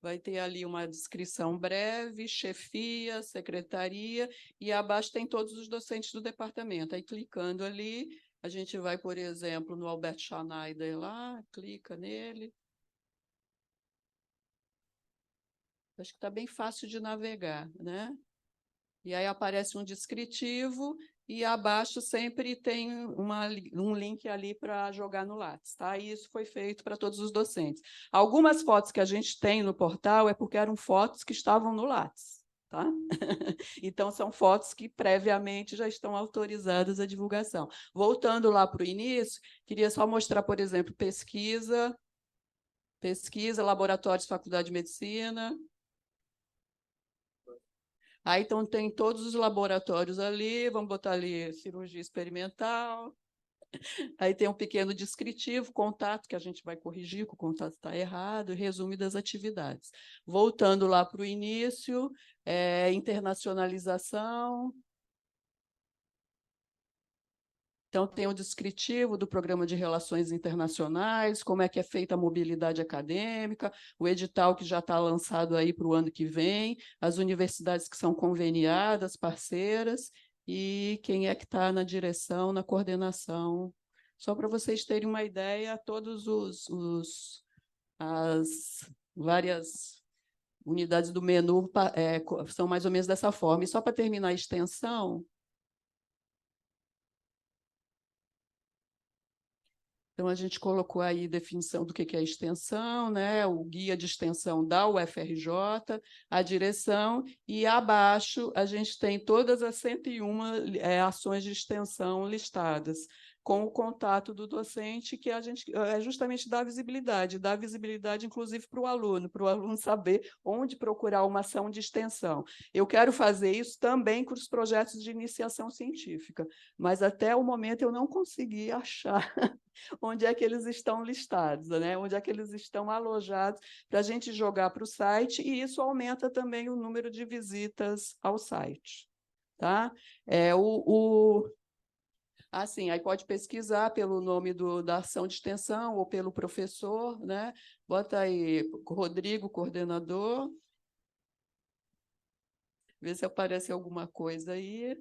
vai ter ali uma descrição breve, chefia, secretaria, e abaixo tem todos os docentes do departamento. Aí, clicando ali, a gente vai, por exemplo, no Albert Schneider lá, clica nele. Acho que está bem fácil de navegar, né? E aí aparece um descritivo e abaixo sempre tem um link ali para jogar no Lattes, tá? E isso foi feito para todos os docentes. Algumas fotos que a gente tem no portal é porque eram fotos que estavam no Lattes, tá? Então, são fotos que previamente já estão autorizadas à divulgação. Voltando lá para o início, queria só mostrar, por exemplo, pesquisa, laboratórios, faculdade de medicina. Aí, então, tem todos os laboratórios ali, vamos botar ali cirurgia experimental. Aí tem um pequeno descritivo, contato, que a gente vai corrigir, que o contato está errado, e resumo das atividades. Voltando lá para o início, internacionalização. Então, tem o descritivo do Programa de Relações Internacionais, como é que é feita a mobilidade acadêmica, o edital que já está lançado aí para o ano que vem, as universidades que são conveniadas, parceiras, e quem é que está na direção, na coordenação. Só para vocês terem uma ideia, todas as várias unidades do menu são mais ou menos dessa forma. E só para terminar a extensão, então, a gente colocou aí definição do que é extensão, né? O guia de extensão da UFRJ, a direção, e abaixo a gente tem todas as 101 ações de extensão listadas, com o contato do docente, que a gente justamente dá visibilidade inclusive para o aluno saber onde procurar uma ação de extensão. Eu quero fazer isso também com os projetos de iniciação científica, mas até o momento eu não consegui achar onde é que eles estão listados, né? Onde é que eles estão alojados, para a gente jogar para o site, e isso aumenta também o número de visitas ao site. Tá? Assim, aí pode pesquisar pelo nome da ação de extensão ou pelo professor, né? Bota aí Rodrigo, coordenador. Vê se aparece alguma coisa aí.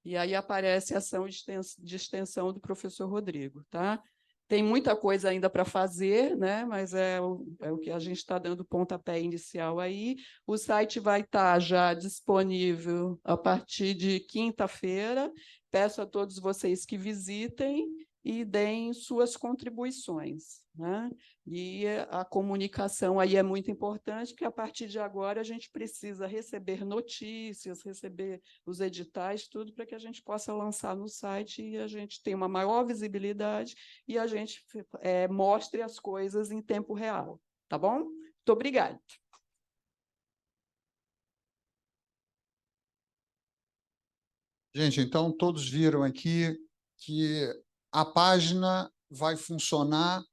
E aí aparece a ação de extensão do professor Rodrigo, tá? Tem muita coisa ainda para fazer, né? Mas é o que a gente está dando pontapé inicial aí. O site vai estar já disponível a partir de quinta-feira. Peço a todos vocês que visitem e deem suas contribuições, né? E a comunicação aí é muito importante, porque a partir de agora a gente precisa receber notícias, receber os editais, tudo para que a gente possa lançar no site e a gente tenha uma maior visibilidade e a gente mostre as coisas em tempo real, tá bom? Muito obrigada. Gente, então todos viram aqui que a página vai funcionar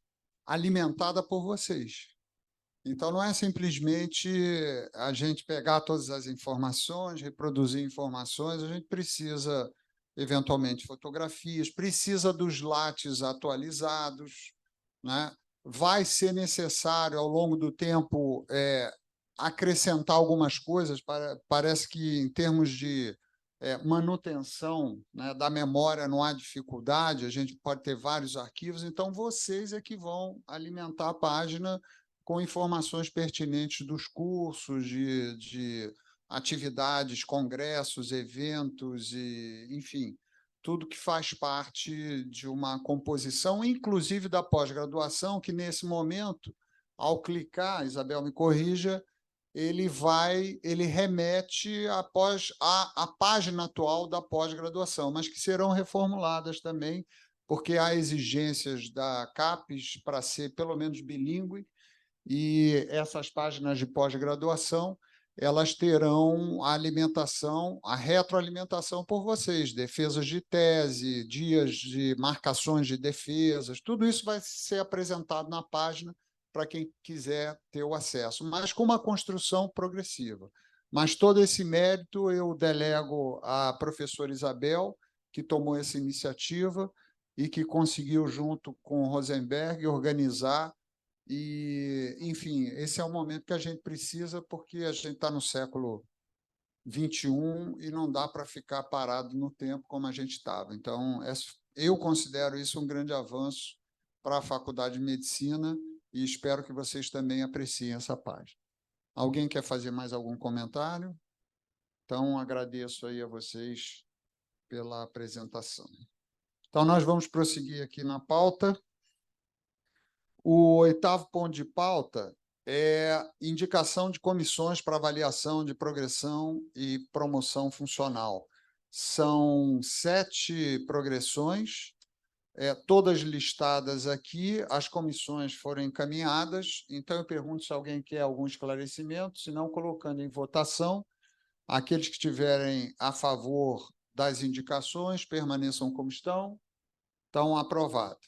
alimentada por vocês. Então, não é simplesmente a gente pegar todas as informações, reproduzir informações, a gente precisa, eventualmente, fotografias, precisa dos lattes atualizados, né? Vai ser necessário, ao longo do tempo, acrescentar algumas coisas. Parece que, em termos de manutenção, né, da memória, não há dificuldade, a gente pode ter vários arquivos, então vocês é que vão alimentar a página com informações pertinentes dos cursos, de atividades, congressos, eventos, e, enfim, tudo que faz parte de uma composição, inclusive da pós-graduação, que, nesse momento, ao clicar, Isabel me corrija, ele remete à página atual da pós-graduação, mas que serão reformuladas também, porque há exigências da CAPES para ser pelo menos bilíngue, e essas páginas de pós-graduação elas terão a alimentação, a retroalimentação por vocês, defesas de tese, dias de marcações de defesas, tudo isso vai ser apresentado na página para quem quiser ter o acesso, mas com uma construção progressiva. Mas todo esse mérito eu delego à professora Isabel, que tomou essa iniciativa e que conseguiu, junto com Rosenberg, organizar. E, enfim, esse é o momento que a gente precisa, porque a gente está no século XXI e não dá para ficar parado no tempo como a gente estava. Então, eu considero isso um grande avanço para a Faculdade de Medicina e espero que vocês também apreciem essa página. Alguém quer fazer mais algum comentário? Então, agradeço aí a vocês pela apresentação. Então, nós vamos prosseguir aqui na pauta. O 8º ponto de pauta é indicação de comissões para avaliação de progressão e promoção funcional. São 7 progressões, todas listadas aqui, as comissões foram encaminhadas, então eu pergunto se alguém quer algum esclarecimento, se não, colocando em votação, aqueles que estiverem a favor das indicações, permaneçam como estão. Então, aprovado.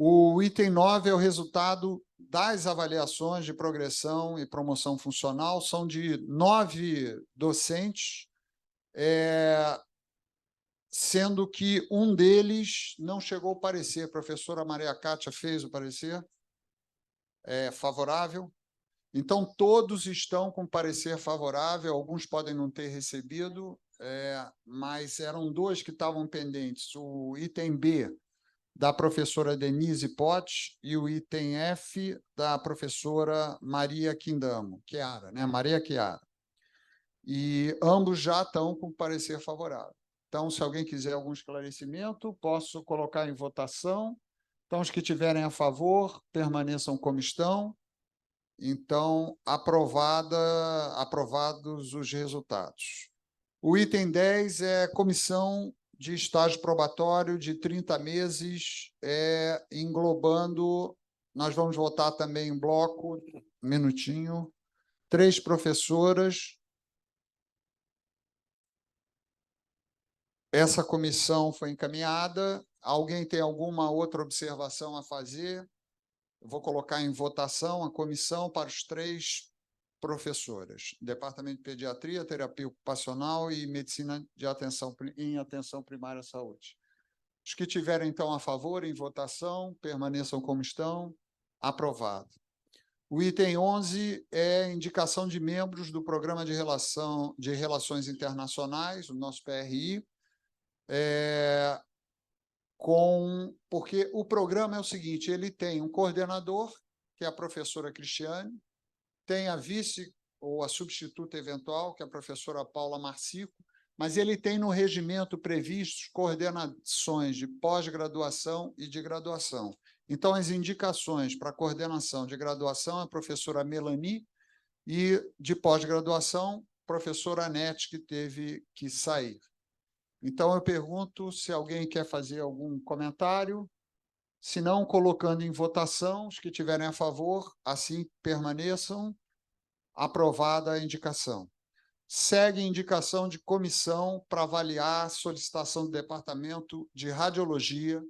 O item 9 é o resultado das avaliações de progressão e promoção funcional, são de 9 docentes, sendo que um deles não chegou ao parecer. A professora Maria Cátia fez o parecer favorável. Então, todos estão com parecer favorável, alguns podem não ter recebido, mas eram 2 que estavam pendentes. O item B, da professora Denise Pote, e o item F, da professora Maria Quindamo, Chiara, né? Maria Chiara. E ambos já estão com parecer favorável. Então, se alguém quiser algum esclarecimento, posso colocar em votação. Então, os que tiverem a favor, permaneçam como estão. Então, aprovados os resultados. O item 10 é comissão de estágio probatório de 30 meses, englobando, nós vamos votar também em bloco, um minutinho, 3 professoras. Essa comissão foi encaminhada. Alguém tem alguma outra observação a fazer? Eu vou colocar em votação a comissão para os 3 professoras, Departamento de Pediatria, Terapia Ocupacional e Medicina em Atenção Primária à Saúde. Os que tiverem, então, a favor, em votação, permaneçam como estão. Aprovado. O item 11 é indicação de membros do Programa de Relações Internacionais, o nosso PRI, porque o programa é o seguinte, ele tem um coordenador, que é a professora Cristiane, tem a vice ou a substituta eventual, que é a professora Paula Marcico, mas ele tem no regimento previstos coordenações de pós-graduação e de graduação. Então, as indicações para coordenação de graduação é a professora Melanie e de pós-graduação, professora Anete, que teve que sair. Então, eu pergunto se alguém quer fazer algum comentário. Se não, colocando em votação, os que tiverem a favor, assim permaneçam. Aprovada a indicação. Segue a indicação de comissão para avaliar a solicitação do Departamento de Radiologia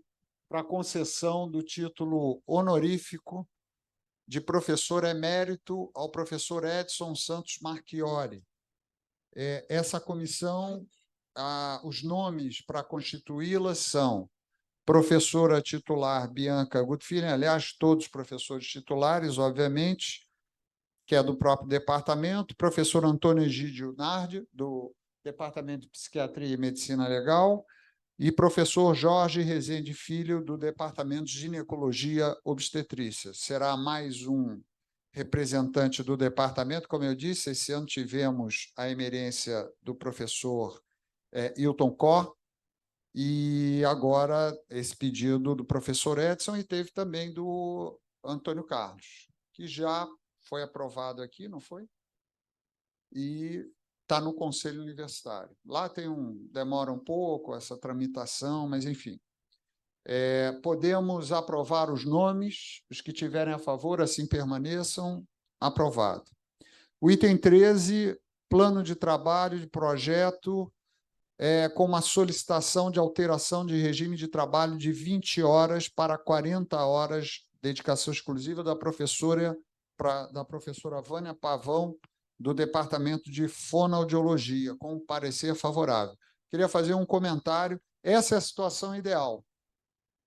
para concessão do título honorífico de professor emérito ao professor Edson Santos Marchiori. Essa comissão, os nomes para constituí-la são professora titular Bianca Gutfillen, aliás, todos professores titulares, obviamente, que é do próprio departamento, professor Antônio Egídio Nardi, do Departamento de Psiquiatria e Medicina Legal, e professor Jorge Rezende Filho, do Departamento de Ginecologia Obstetrícia. Será mais um representante do departamento. Como eu disse, esse ano tivemos a emerência do professor Hilton Cor, e agora esse pedido do professor Edson, e teve também do Antônio Carlos, que já foi aprovado aqui, não foi? E está no Conselho Universitário. Lá demora um pouco essa tramitação, mas, enfim. Podemos aprovar os nomes, os que tiverem a favor, assim permaneçam. Aprovado. O item 13, plano de trabalho de projeto, com uma solicitação de alteração de regime de trabalho de 20 horas para 40 horas, dedicação exclusiva da professora Vânia Pavão, do Departamento de Fonoaudiologia, com um parecer favorável. Queria fazer um comentário. Essa é a situação ideal.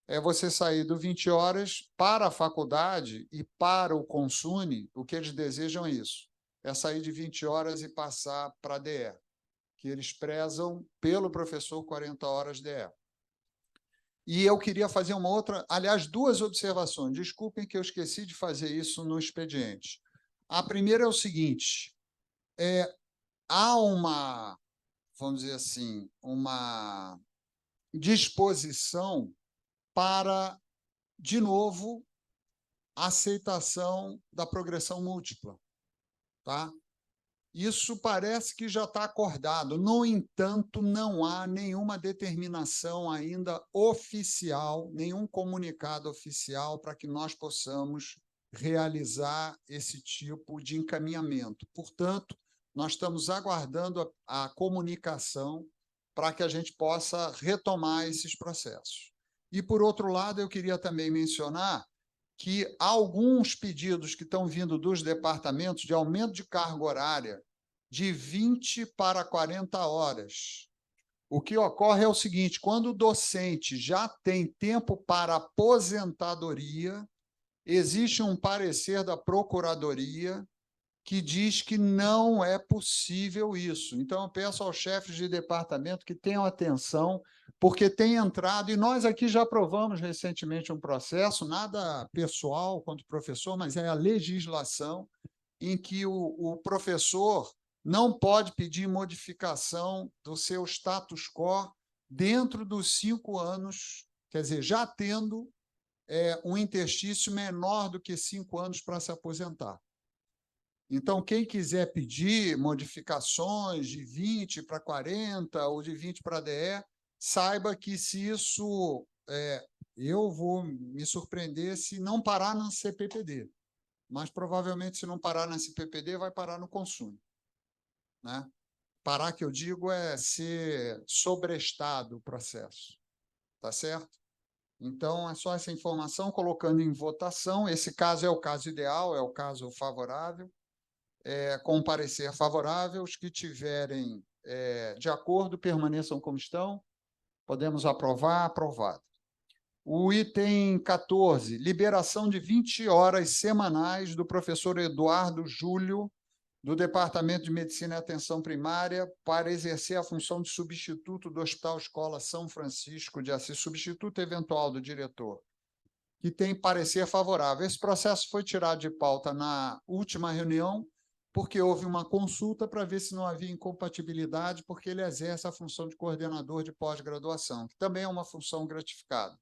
É você sair do 20 horas para a faculdade e para o Consune, o que eles desejam é isso. É sair de 20 horas e passar para a DE, que eles prezam pelo professor 40 horas DE. E eu queria fazer uma outra, aliás, duas observações. Desculpem que eu esqueci de fazer isso no expediente. A primeira é o seguinte, há uma, vamos dizer assim, uma disposição para, de novo, a aceitação da progressão múltipla. Tá? Isso parece que já está acordado. No entanto, não há nenhuma determinação ainda oficial, nenhum comunicado oficial para que nós possamos realizar esse tipo de encaminhamento. Portanto, nós estamos aguardando a comunicação para que a gente possa retomar esses processos. E, por outro lado, eu queria também mencionar que há alguns pedidos que estão vindo dos departamentos de aumento de carga horária de 20 para 40 horas. O que ocorre é o seguinte, quando o docente já tem tempo para aposentadoria, existe um parecer da Procuradoria que diz que não é possível isso. Então, eu peço aos chefes de departamento que tenham atenção, porque tem entrado, e nós aqui já aprovamos recentemente um processo, nada pessoal contra o professor, mas é a legislação em que o professor não pode pedir modificação do seu status quo dentro dos 5 anos, quer dizer, já tendo um interstício menor do que 5 anos para se aposentar. Então, quem quiser pedir modificações de 20 para 40 ou de 20 para DE, saiba que se isso... eu vou me surpreender se não parar na CPPD, mas provavelmente, se não parar na CPPD, vai parar no Consune. Né? Parar, que eu digo, é ser sobrestado o processo. Tá certo? Então, é só essa informação, colocando em votação. Esse caso é o caso ideal, é o caso favorável. Com parecer favorável, os que tiverem de acordo permaneçam como estão. Podemos aprovar, aprovado. O item 14, liberação de 20 horas semanais do professor Eduardo Júlio, do Departamento de Medicina e Atenção Primária, para exercer a função de substituto do Hospital Escola São Francisco de Assis, substituto eventual do diretor, que tem parecer favorável. Esse processo foi tirado de pauta na última reunião, porque houve uma consulta para ver se não havia incompatibilidade, porque ele exerce a função de coordenador de pós-graduação, que também é uma função gratificada.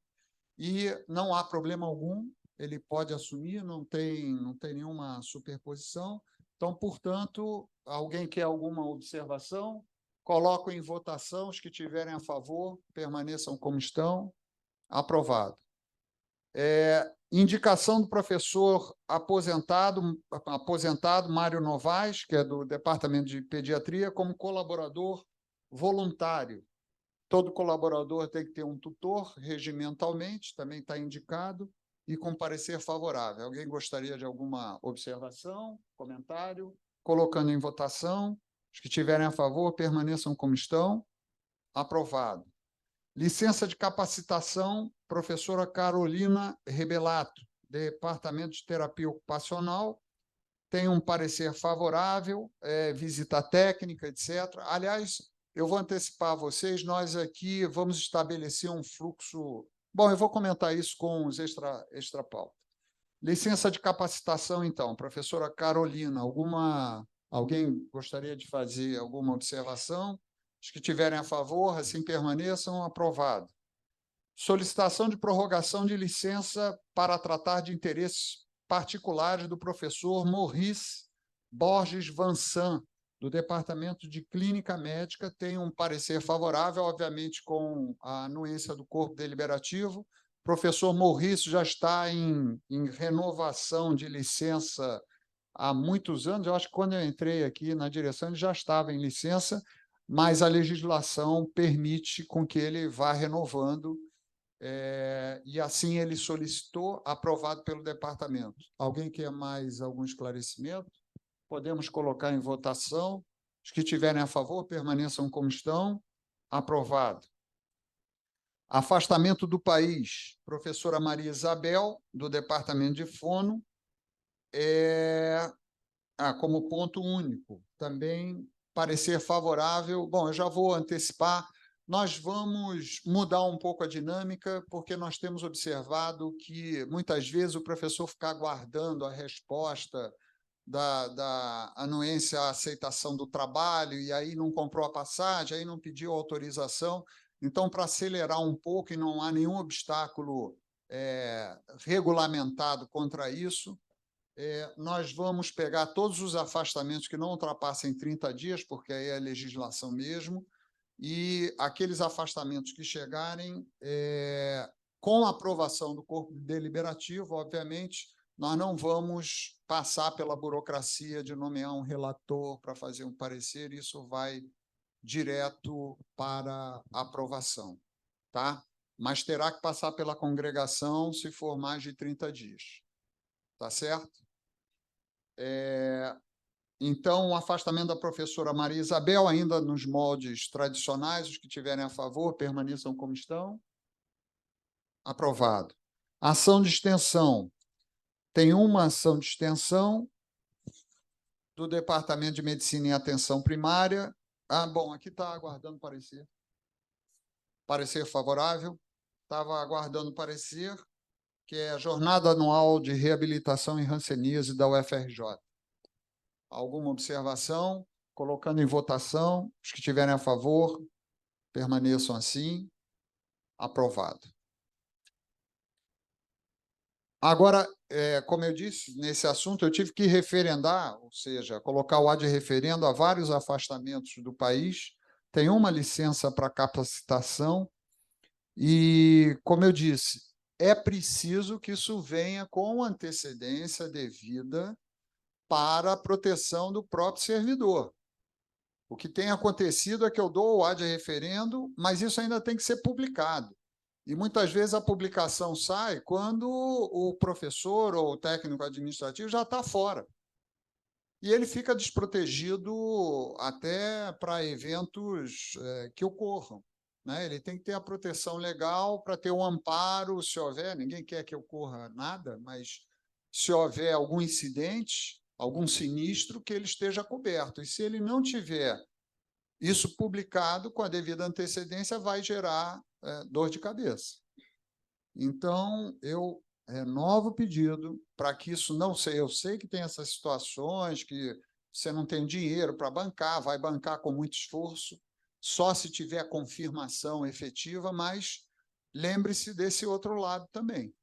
E não há problema algum, ele pode assumir, não tem nenhuma superposição. Então, portanto, alguém quer alguma observação? Coloco em votação, os que tiverem a favor, permaneçam como estão. Aprovado. Indicação do professor aposentado Mário Novaes, que é do Departamento de Pediatria, como colaborador voluntário. Todo colaborador tem que ter um tutor, regimentalmente, também está indicado, e com parecer favorável. Alguém gostaria de alguma observação, comentário? Colocando em votação, os que tiverem a favor, permaneçam como estão. Aprovado. Licença de capacitação, professora Carolina Rebelato, Departamento de Terapia Ocupacional, tem um parecer favorável, visita técnica, etc. Aliás, eu vou antecipar a vocês, nós aqui vamos estabelecer um fluxo... Bom, eu vou comentar isso com os extra-pauta. Licença de capacitação, então. Professora Carolina, alguém gostaria de fazer alguma observação? Os que tiverem a favor, assim permaneçam, aprovado. Solicitação de prorrogação de licença para tratar de interesses particulares do professor Maurice Borges Vansan, do Departamento de Clínica Médica, tem um parecer favorável, obviamente, com a anuência do corpo deliberativo. O professor Maurice já está em renovação de licença há muitos anos. Eu acho que quando eu entrei aqui na direção, ele já estava em licença, mas a legislação permite com que ele vá renovando, e assim ele solicitou, aprovado pelo departamento. Alguém quer mais algum esclarecimento? Podemos colocar em votação. Os que tiverem a favor, permaneçam como estão. Aprovado. Afastamento do país. Professora Maria Isabel, do Departamento de Fono, como ponto único. Também parecer favorável. Bom, eu já vou antecipar. Nós vamos mudar um pouco a dinâmica, porque nós temos observado que, muitas vezes, o professor fica aguardando a resposta da anuência à aceitação do trabalho, e aí não comprou a passagem, aí não pediu autorização. Então, para acelerar um pouco, e não há nenhum obstáculo regulamentado contra isso, nós vamos pegar todos os afastamentos que não ultrapassem 30 dias, porque aí é a legislação mesmo, e aqueles afastamentos que chegarem, com a aprovação do corpo deliberativo, obviamente, nós não vamos passar pela burocracia de nomear um relator para fazer um parecer, isso vai direto para aprovação, tá? Mas terá que passar pela congregação se for mais de 30 dias. Tá certo? Então, o afastamento da professora Maria Isabel, ainda nos moldes tradicionais, os que tiverem a favor, permaneçam como estão. Aprovado. Ação de extensão. Tem uma ação de extensão do Departamento de Medicina e Atenção Primária. Bom, aqui está aguardando parecer. Parecer favorável. Estava aguardando parecer, que é a Jornada Anual de Reabilitação em Hanseníase da UFRJ. Alguma observação? Colocando em votação. Os que tiverem a favor, permaneçam assim. Aprovado. Agora, como eu disse, nesse assunto, eu tive que referendar, ou seja, colocar o ad referendo a vários afastamentos do país. Tem uma licença para capacitação e, como eu disse, é preciso que isso venha com antecedência devida para a proteção do próprio servidor. O que tem acontecido é que eu dou o ad referendo, mas isso ainda tem que ser publicado. E muitas vezes a publicação sai quando o professor ou o técnico administrativo já está fora. E ele fica desprotegido até para eventos que ocorram, né? Ele tem que ter a proteção legal para ter um amparo, se houver, ninguém quer que ocorra nada, mas se houver algum incidente, algum sinistro, que ele esteja coberto. E se ele não tiver isso publicado com a devida antecedência, vai gerar dor de cabeça. Então, eu renovo o pedido para que isso não seja... Eu sei que tem essas situações que você não tem dinheiro para bancar, vai bancar com muito esforço, só se tiver confirmação efetiva, mas lembre-se desse outro lado também.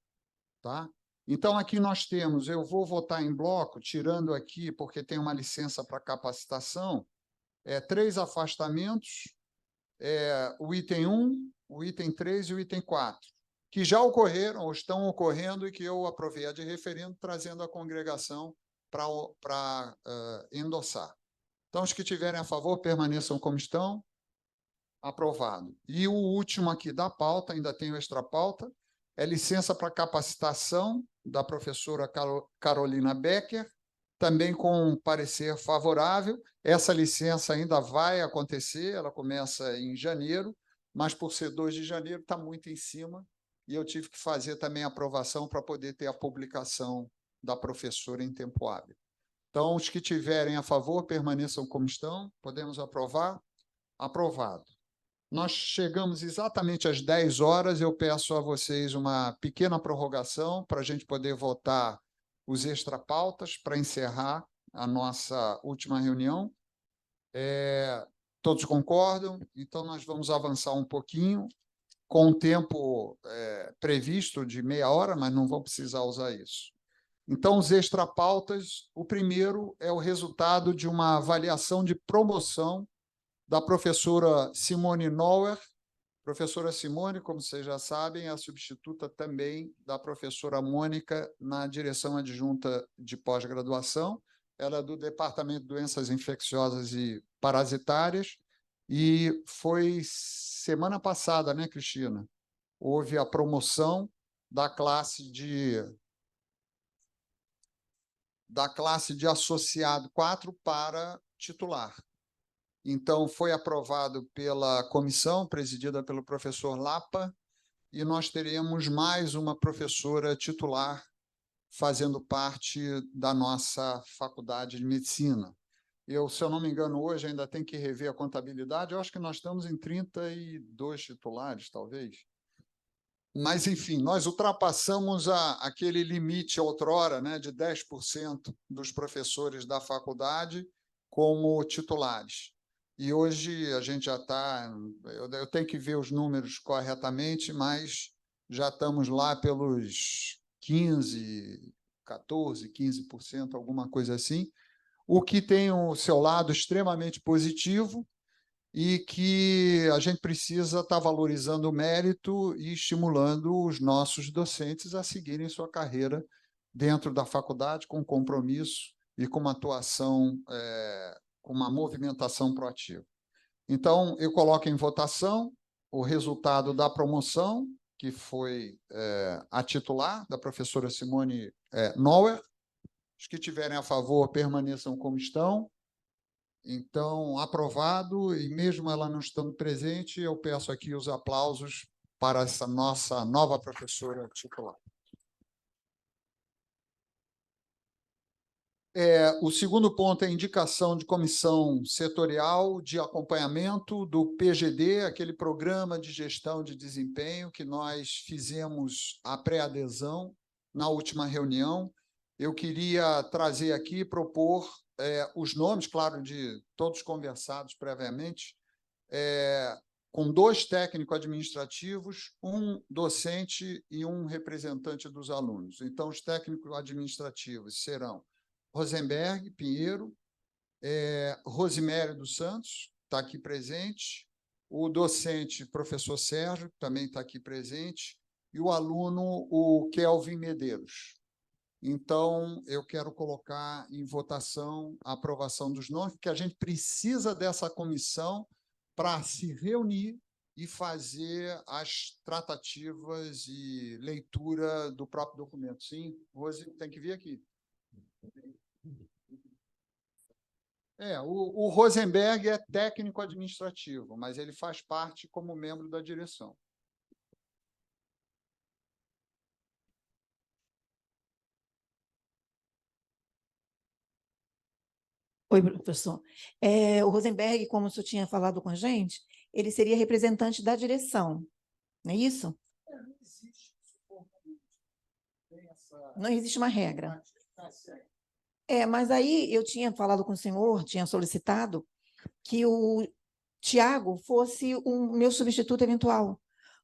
Tá? Então, aqui nós temos, eu vou votar em bloco, tirando aqui, porque tem uma licença para capacitação, 3 afastamentos, o item 1, o item 3 e o item 4, que já ocorreram ou estão ocorrendo e que eu aprovei a de referendo, trazendo a congregação para endossar. Então, os que tiverem a favor, permaneçam como estão. Aprovado. E o último aqui da pauta, ainda tem o extra-pauta, é licença para capacitação da professora Carolina Becker, também com parecer favorável. Essa licença ainda vai acontecer, ela começa em janeiro, mas por ser 2 de janeiro está muito em cima, e eu tive que fazer também a aprovação para poder ter a publicação da professora em tempo hábil. Então, os que tiverem a favor, permaneçam como estão. Podemos aprovar? Aprovado. Nós chegamos exatamente às 10 horas. Eu peço a vocês uma pequena prorrogação para a gente poder votar os extrapautas para encerrar a nossa última reunião. Todos concordam? Então, nós vamos avançar um pouquinho, com o tempo previsto de meia hora, mas não vão precisar usar isso. Então, os extrapautas, o primeiro é o resultado de uma avaliação de promoção da professora Simone Neuer. Professora Simone, como vocês já sabem, é a substituta também da professora Mônica na direção adjunta de pós-graduação. Ela é do Departamento de Doenças Infecciosas e Parasitárias, e foi semana passada, né, Cristina? Houve a promoção da classe de associado 4 para titular. Então, foi aprovado pela comissão, presidida pelo professor Lapa, e nós teremos mais uma professora titular fazendo parte da nossa faculdade de medicina. Se eu não me engano, hoje ainda tem que rever a contabilidade. Eu acho que nós estamos em 32 titulares, talvez. Mas, enfim, nós ultrapassamos aquele limite outrora, né, de 10% dos professores da faculdade como titulares. E hoje a gente já está... Eu tenho que ver os números corretamente, mas já estamos lá pelos 15%, 14%, 15%, alguma coisa assim, o que tem o seu lado extremamente positivo e que a gente precisa estar valorizando o mérito e estimulando os nossos docentes a seguirem sua carreira dentro da faculdade com compromisso e com uma atuação, com uma movimentação proativa. Então, eu coloco em votação o resultado da promoção, que foi a titular, da professora Simone Neuer. Os que tiverem a favor, permaneçam como estão. Então, aprovado, e mesmo ela não estando presente, eu peço aqui os aplausos para essa nossa nova professora titular. O segundo ponto é a indicação de comissão setorial de acompanhamento do PGD, aquele programa de gestão de desempenho que nós fizemos a pré-adesão na última reunião. Eu queria trazer aqui, propor os nomes, claro, de todos conversados previamente, com 2 técnicos administrativos, um docente e um representante dos alunos. Então, os técnicos administrativos serão Rosenberg Pinheiro, Rosimério dos Santos, está aqui presente, o docente, professor Sérgio, que também está aqui presente, e o aluno, o Kelvin Medeiros. Então, eu quero colocar em votação a aprovação dos nomes, porque a gente precisa dessa comissão para se reunir e fazer as tratativas e leitura do próprio documento. Sim, Rose, tem que vir aqui. O Rosenberg é técnico administrativo, mas ele faz parte como membro da direção. Oi, professor. O Rosenberg, como o senhor tinha falado com a gente, ele seria representante da direção, não é isso? Não existe uma regra. Mas aí eu tinha falado com o senhor, tinha solicitado que o Tiago fosse o meu substituto eventual.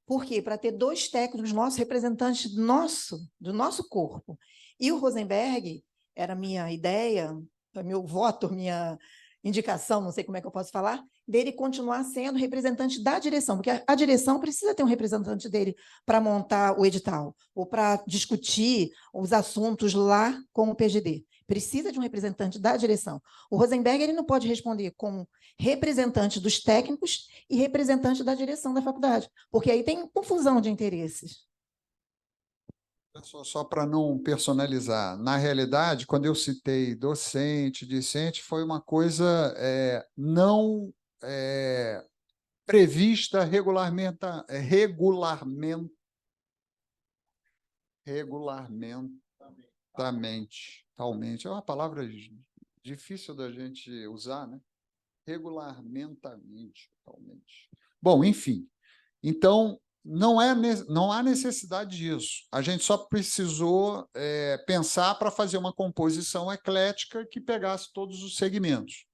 Por quê? Para ter 2 técnicos nossos, representantes do nosso corpo. E o Rosenberg, era minha ideia, meu voto, minha indicação, não sei como é que eu posso falar, dele continuar sendo representante da direção, porque a direção precisa ter um representante dele para montar o edital, ou para discutir os assuntos lá com o PGD. Precisa de um representante da direção. O Rosenberg ele não pode responder como representante dos técnicos e representante da direção da faculdade, porque aí tem confusão de interesses. Só para não personalizar, na realidade, quando eu citei docente, discente, foi uma coisa não prevista regularmente. É uma palavra difícil da gente usar, né? Regulamentamente, totalmente. Bom, enfim. Então, não há necessidade disso. A gente só precisou pensar para fazer uma composição eclética que pegasse todos os segmentos.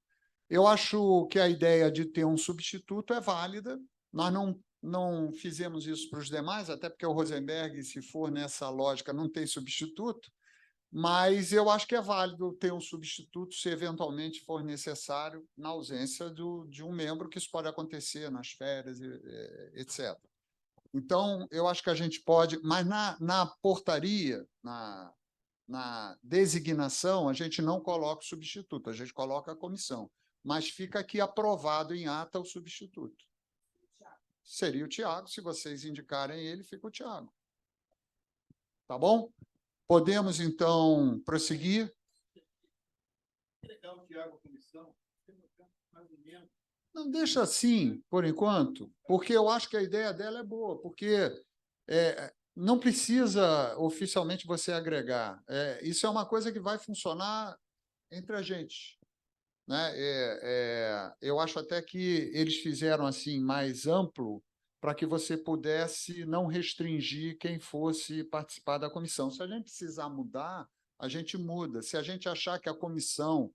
Eu acho que a ideia de ter um substituto é válida. Nós não fizemos isso para os demais, até porque o Rosenberg, se for nessa lógica, não tem substituto, mas eu acho que é válido ter um substituto se eventualmente for necessário, na ausência de um membro, que isso pode acontecer nas férias, etc. Então, eu acho que a gente pode, mas na portaria, na designação, a gente não coloca o substituto, a gente coloca a comissão, mas fica aqui aprovado em ata o substituto. Seria o Tiago, se vocês indicarem ele, fica o Tiago. Tá bom? Podemos, então, prosseguir? Não, deixa assim, por enquanto, porque eu acho que a ideia dela é boa, porque não precisa oficialmente você agregar. Isso é uma coisa que vai funcionar entre a gente, né? Eu acho até que eles fizeram assim mais amplo para que você pudesse não restringir quem fosse participar da comissão. Se a gente precisar mudar, a gente muda. Se a gente achar que a comissão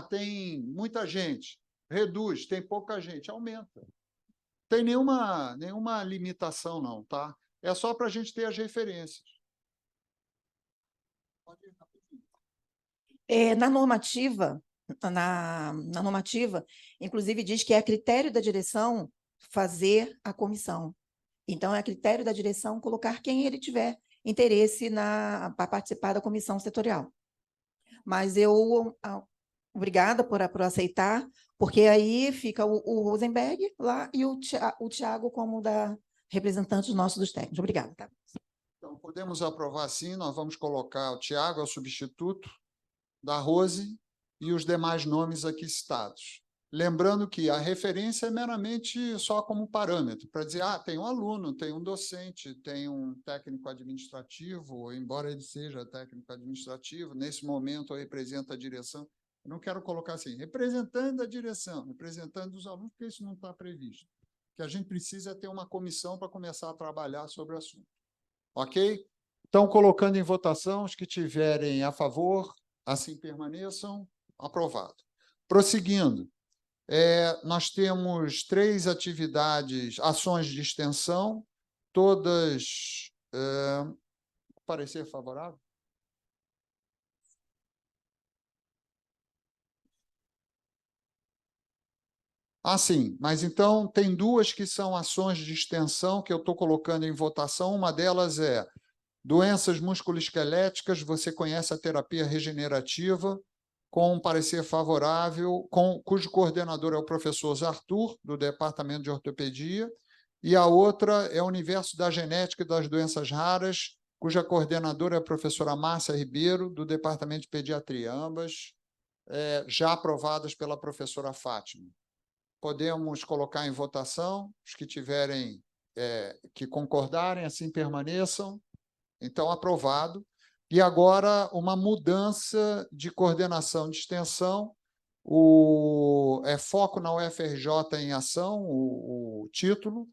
tem muita gente, reduz, tem pouca gente, aumenta. Não tem nenhuma limitação, não, tá? É só para a gente ter as referências. Na normativa, inclusive, diz que é a critério da direção fazer a comissão. Então, é a critério da direção colocar quem ele tiver interesse para participar da comissão setorial. Mas obrigada por aceitar, porque aí fica o Rosenberg lá e o Tiago como representante nosso dos técnicos. Obrigada. Tá? Então, podemos aprovar sim, nós vamos colocar o Tiago, é o substituto da Rose, e os demais nomes aqui citados. Lembrando que a referência é meramente só como parâmetro, para dizer, tem um aluno, tem um docente, tem um técnico administrativo, embora ele seja técnico administrativo, nesse momento representa a direção. Eu não quero colocar assim, representando a direção, representando os alunos, porque isso não está previsto. O que a gente precisa é ter uma comissão para começar a trabalhar sobre o assunto. Ok? Então, colocando em votação, os que tiverem a favor, assim permaneçam. Aprovado. Prosseguindo, nós temos 3 ações de extensão, todas parecer favorável? Sim, mas então tem 2 que são ações de extensão que eu estou colocando em votação. Uma delas é doenças musculoesqueléticas, você conhece a terapia regenerativa, com um parecer favorável, cujo coordenador é o professor Arthur, do Departamento de Ortopedia, e a outra é o Universo da Genética e das Doenças Raras, cuja coordenadora é a professora Márcia Ribeiro, do Departamento de Pediatria, ambas já aprovadas pela professora Fátima. Podemos colocar em votação, os que tiverem que concordarem, assim permaneçam. Então, aprovado. E agora, uma mudança de coordenação de extensão, Foco na UFRJ em Ação, o título,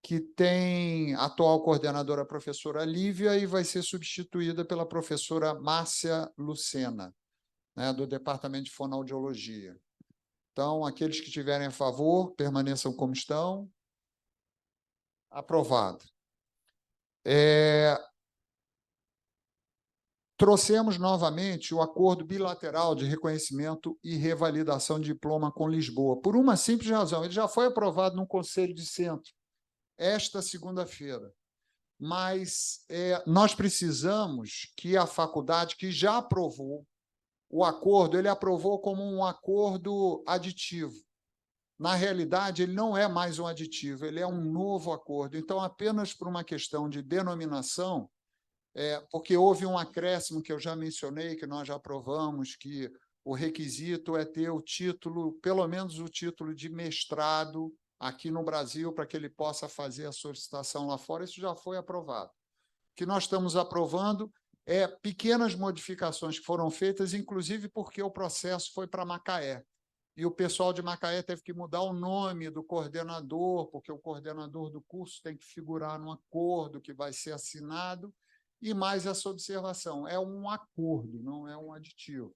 que tem a atual coordenadora, a professora Lívia, e vai ser substituída pela professora Márcia Lucena, né, do Departamento de Fonoaudiologia. Então, aqueles que tiverem a favor, permaneçam como estão. Aprovado. Trouxemos novamente o acordo bilateral de reconhecimento e revalidação de diploma com Lisboa, por uma simples razão. Ele já foi aprovado no Conselho de Centro, esta segunda-feira. Mas nós precisamos que a faculdade, que já aprovou o acordo, ele aprovou como um acordo aditivo. Na realidade, ele não é mais um aditivo, ele é um novo acordo. Então, apenas por uma questão de denominação, porque houve um acréscimo que eu já mencionei, que nós já aprovamos, que o requisito é ter o título, pelo menos o título de mestrado aqui no Brasil, para que ele possa fazer a solicitação lá fora. Isso já foi aprovado. O que nós estamos aprovando pequenas modificações que foram feitas, inclusive porque o processo foi para Macaé. E o pessoal de Macaé teve que mudar o nome do coordenador, porque o coordenador do curso tem que figurar no acordo que vai ser assinado, e mais essa observação, é um acordo, não é um aditivo.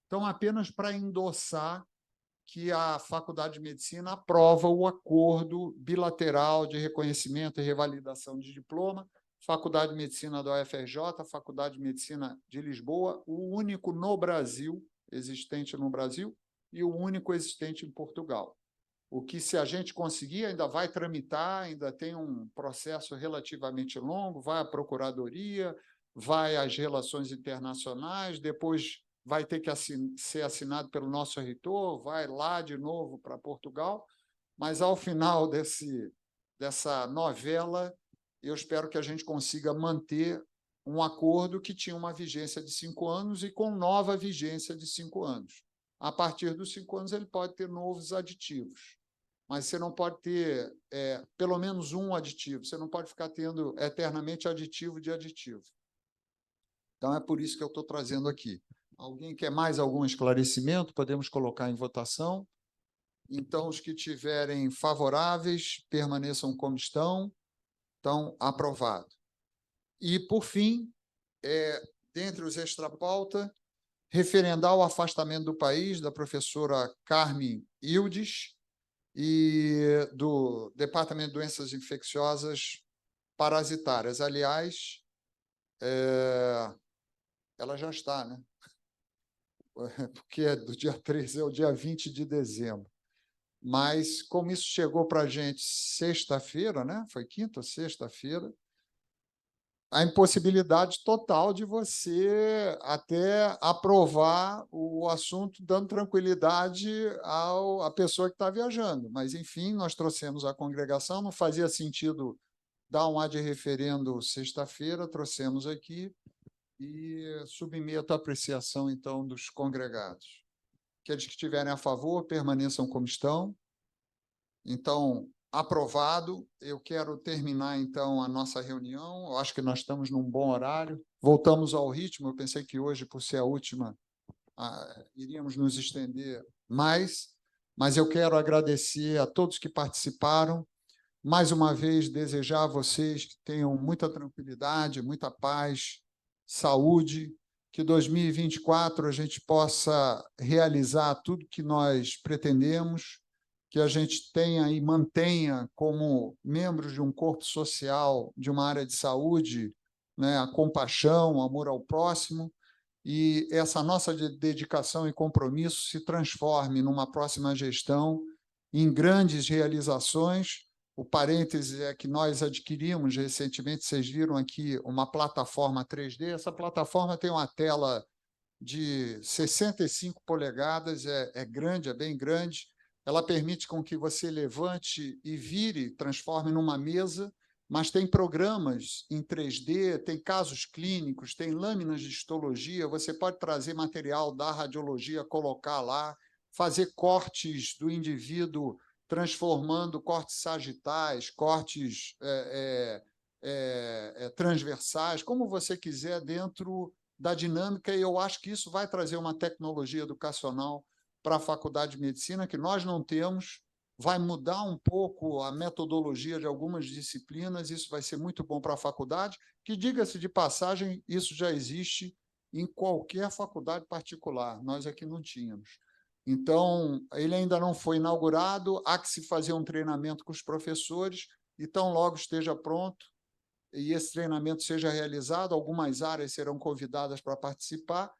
Então, apenas para endossar que a Faculdade de Medicina aprova o acordo bilateral de reconhecimento e revalidação de diploma, Faculdade de Medicina da UFRJ, Faculdade de Medicina de Lisboa, o único no Brasil, existente no Brasil, e o único existente em Portugal. O que, se a gente conseguir, ainda vai tramitar, ainda tem um processo relativamente longo, vai à Procuradoria, vai às relações internacionais, depois vai ter que ser assinado pelo nosso reitor, vai lá de novo para Portugal, mas, ao final dessa novela, eu espero que a gente consiga manter um acordo que tinha uma vigência de 5 anos e com nova vigência de 5 anos. A partir dos 5 anos, ele pode ter novos aditivos, mas você não pode ter pelo menos um aditivo, você não pode ficar tendo eternamente aditivo de aditivo. Então, é por isso que eu estou trazendo aqui. Alguém quer mais algum esclarecimento? Podemos colocar em votação. Então, os que tiverem favoráveis, permaneçam como estão. Então, aprovado. E, por fim, dentre os extrapauta, referendar o afastamento do país da professora Carmen Ildes e do Departamento de Doenças Infecciosas Parasitárias. Aliás, ela já está, né? Porque do dia 13 ao dia 20 de dezembro. Mas, como isso chegou para a gente sexta-feira, né? Foi quinta ou sexta-feira, a impossibilidade total de você até aprovar o assunto, dando tranquilidade à pessoa que está viajando. Mas, enfim, nós trouxemos a congregação, não fazia sentido dar um ad referendo sexta-feira, trouxemos aqui e submeto à apreciação, então, dos congregados. Aqueles que estiverem a favor, permaneçam como estão. Então, aprovado. Eu quero terminar, então, a nossa reunião. Eu acho que nós estamos num bom horário. Voltamos ao ritmo. Eu pensei que hoje, por ser a última, iríamos nos estender mais, mas eu quero agradecer a todos que participaram. Mais uma vez, desejar a vocês que tenham muita tranquilidade, muita paz, saúde, que 2024 a gente possa realizar tudo que nós pretendemos, que a gente tenha e mantenha como membros de um corpo social, de uma área de saúde, né, a compaixão, o amor ao próximo, e essa nossa dedicação e compromisso se transforme numa próxima gestão em grandes realizações. O parêntese é que nós adquirimos recentemente, vocês viram aqui, uma plataforma 3D. Essa plataforma tem uma tela de 65 polegadas, é grande, é bem grande. Ela permite com que você levante e vire, transforme numa mesa, mas tem programas em 3D, tem casos clínicos, tem lâminas de histologia, você pode trazer material da radiologia, colocar lá, fazer cortes do indivíduo, transformando cortes sagitais, cortes transversais, como você quiser, dentro da dinâmica, e eu acho que isso vai trazer uma tecnologia educacional para a Faculdade de Medicina, que nós não temos, vai mudar um pouco a metodologia de algumas disciplinas, isso vai ser muito bom para a faculdade, que, diga-se de passagem, isso já existe em qualquer faculdade particular, nós aqui não tínhamos. Então, ele ainda não foi inaugurado, há que se fazer um treinamento com os professores, e tão logo esteja pronto e esse treinamento seja realizado, algumas áreas serão convidadas para participar,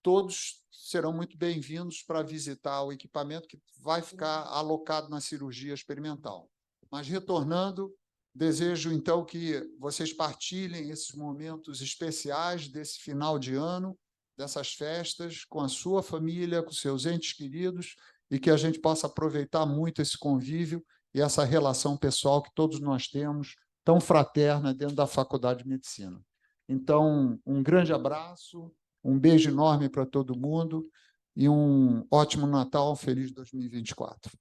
todos serão muito bem-vindos para visitar o equipamento que vai ficar alocado na cirurgia experimental. Mas, retornando, desejo, então, que vocês partilhem esses momentos especiais desse final de ano, dessas festas, com a sua família, com seus entes queridos, e que a gente possa aproveitar muito esse convívio e essa relação pessoal que todos nós temos, tão fraterna, dentro da Faculdade de Medicina. Então, um grande abraço, um beijo enorme para todo mundo e um ótimo Natal, um feliz 2024.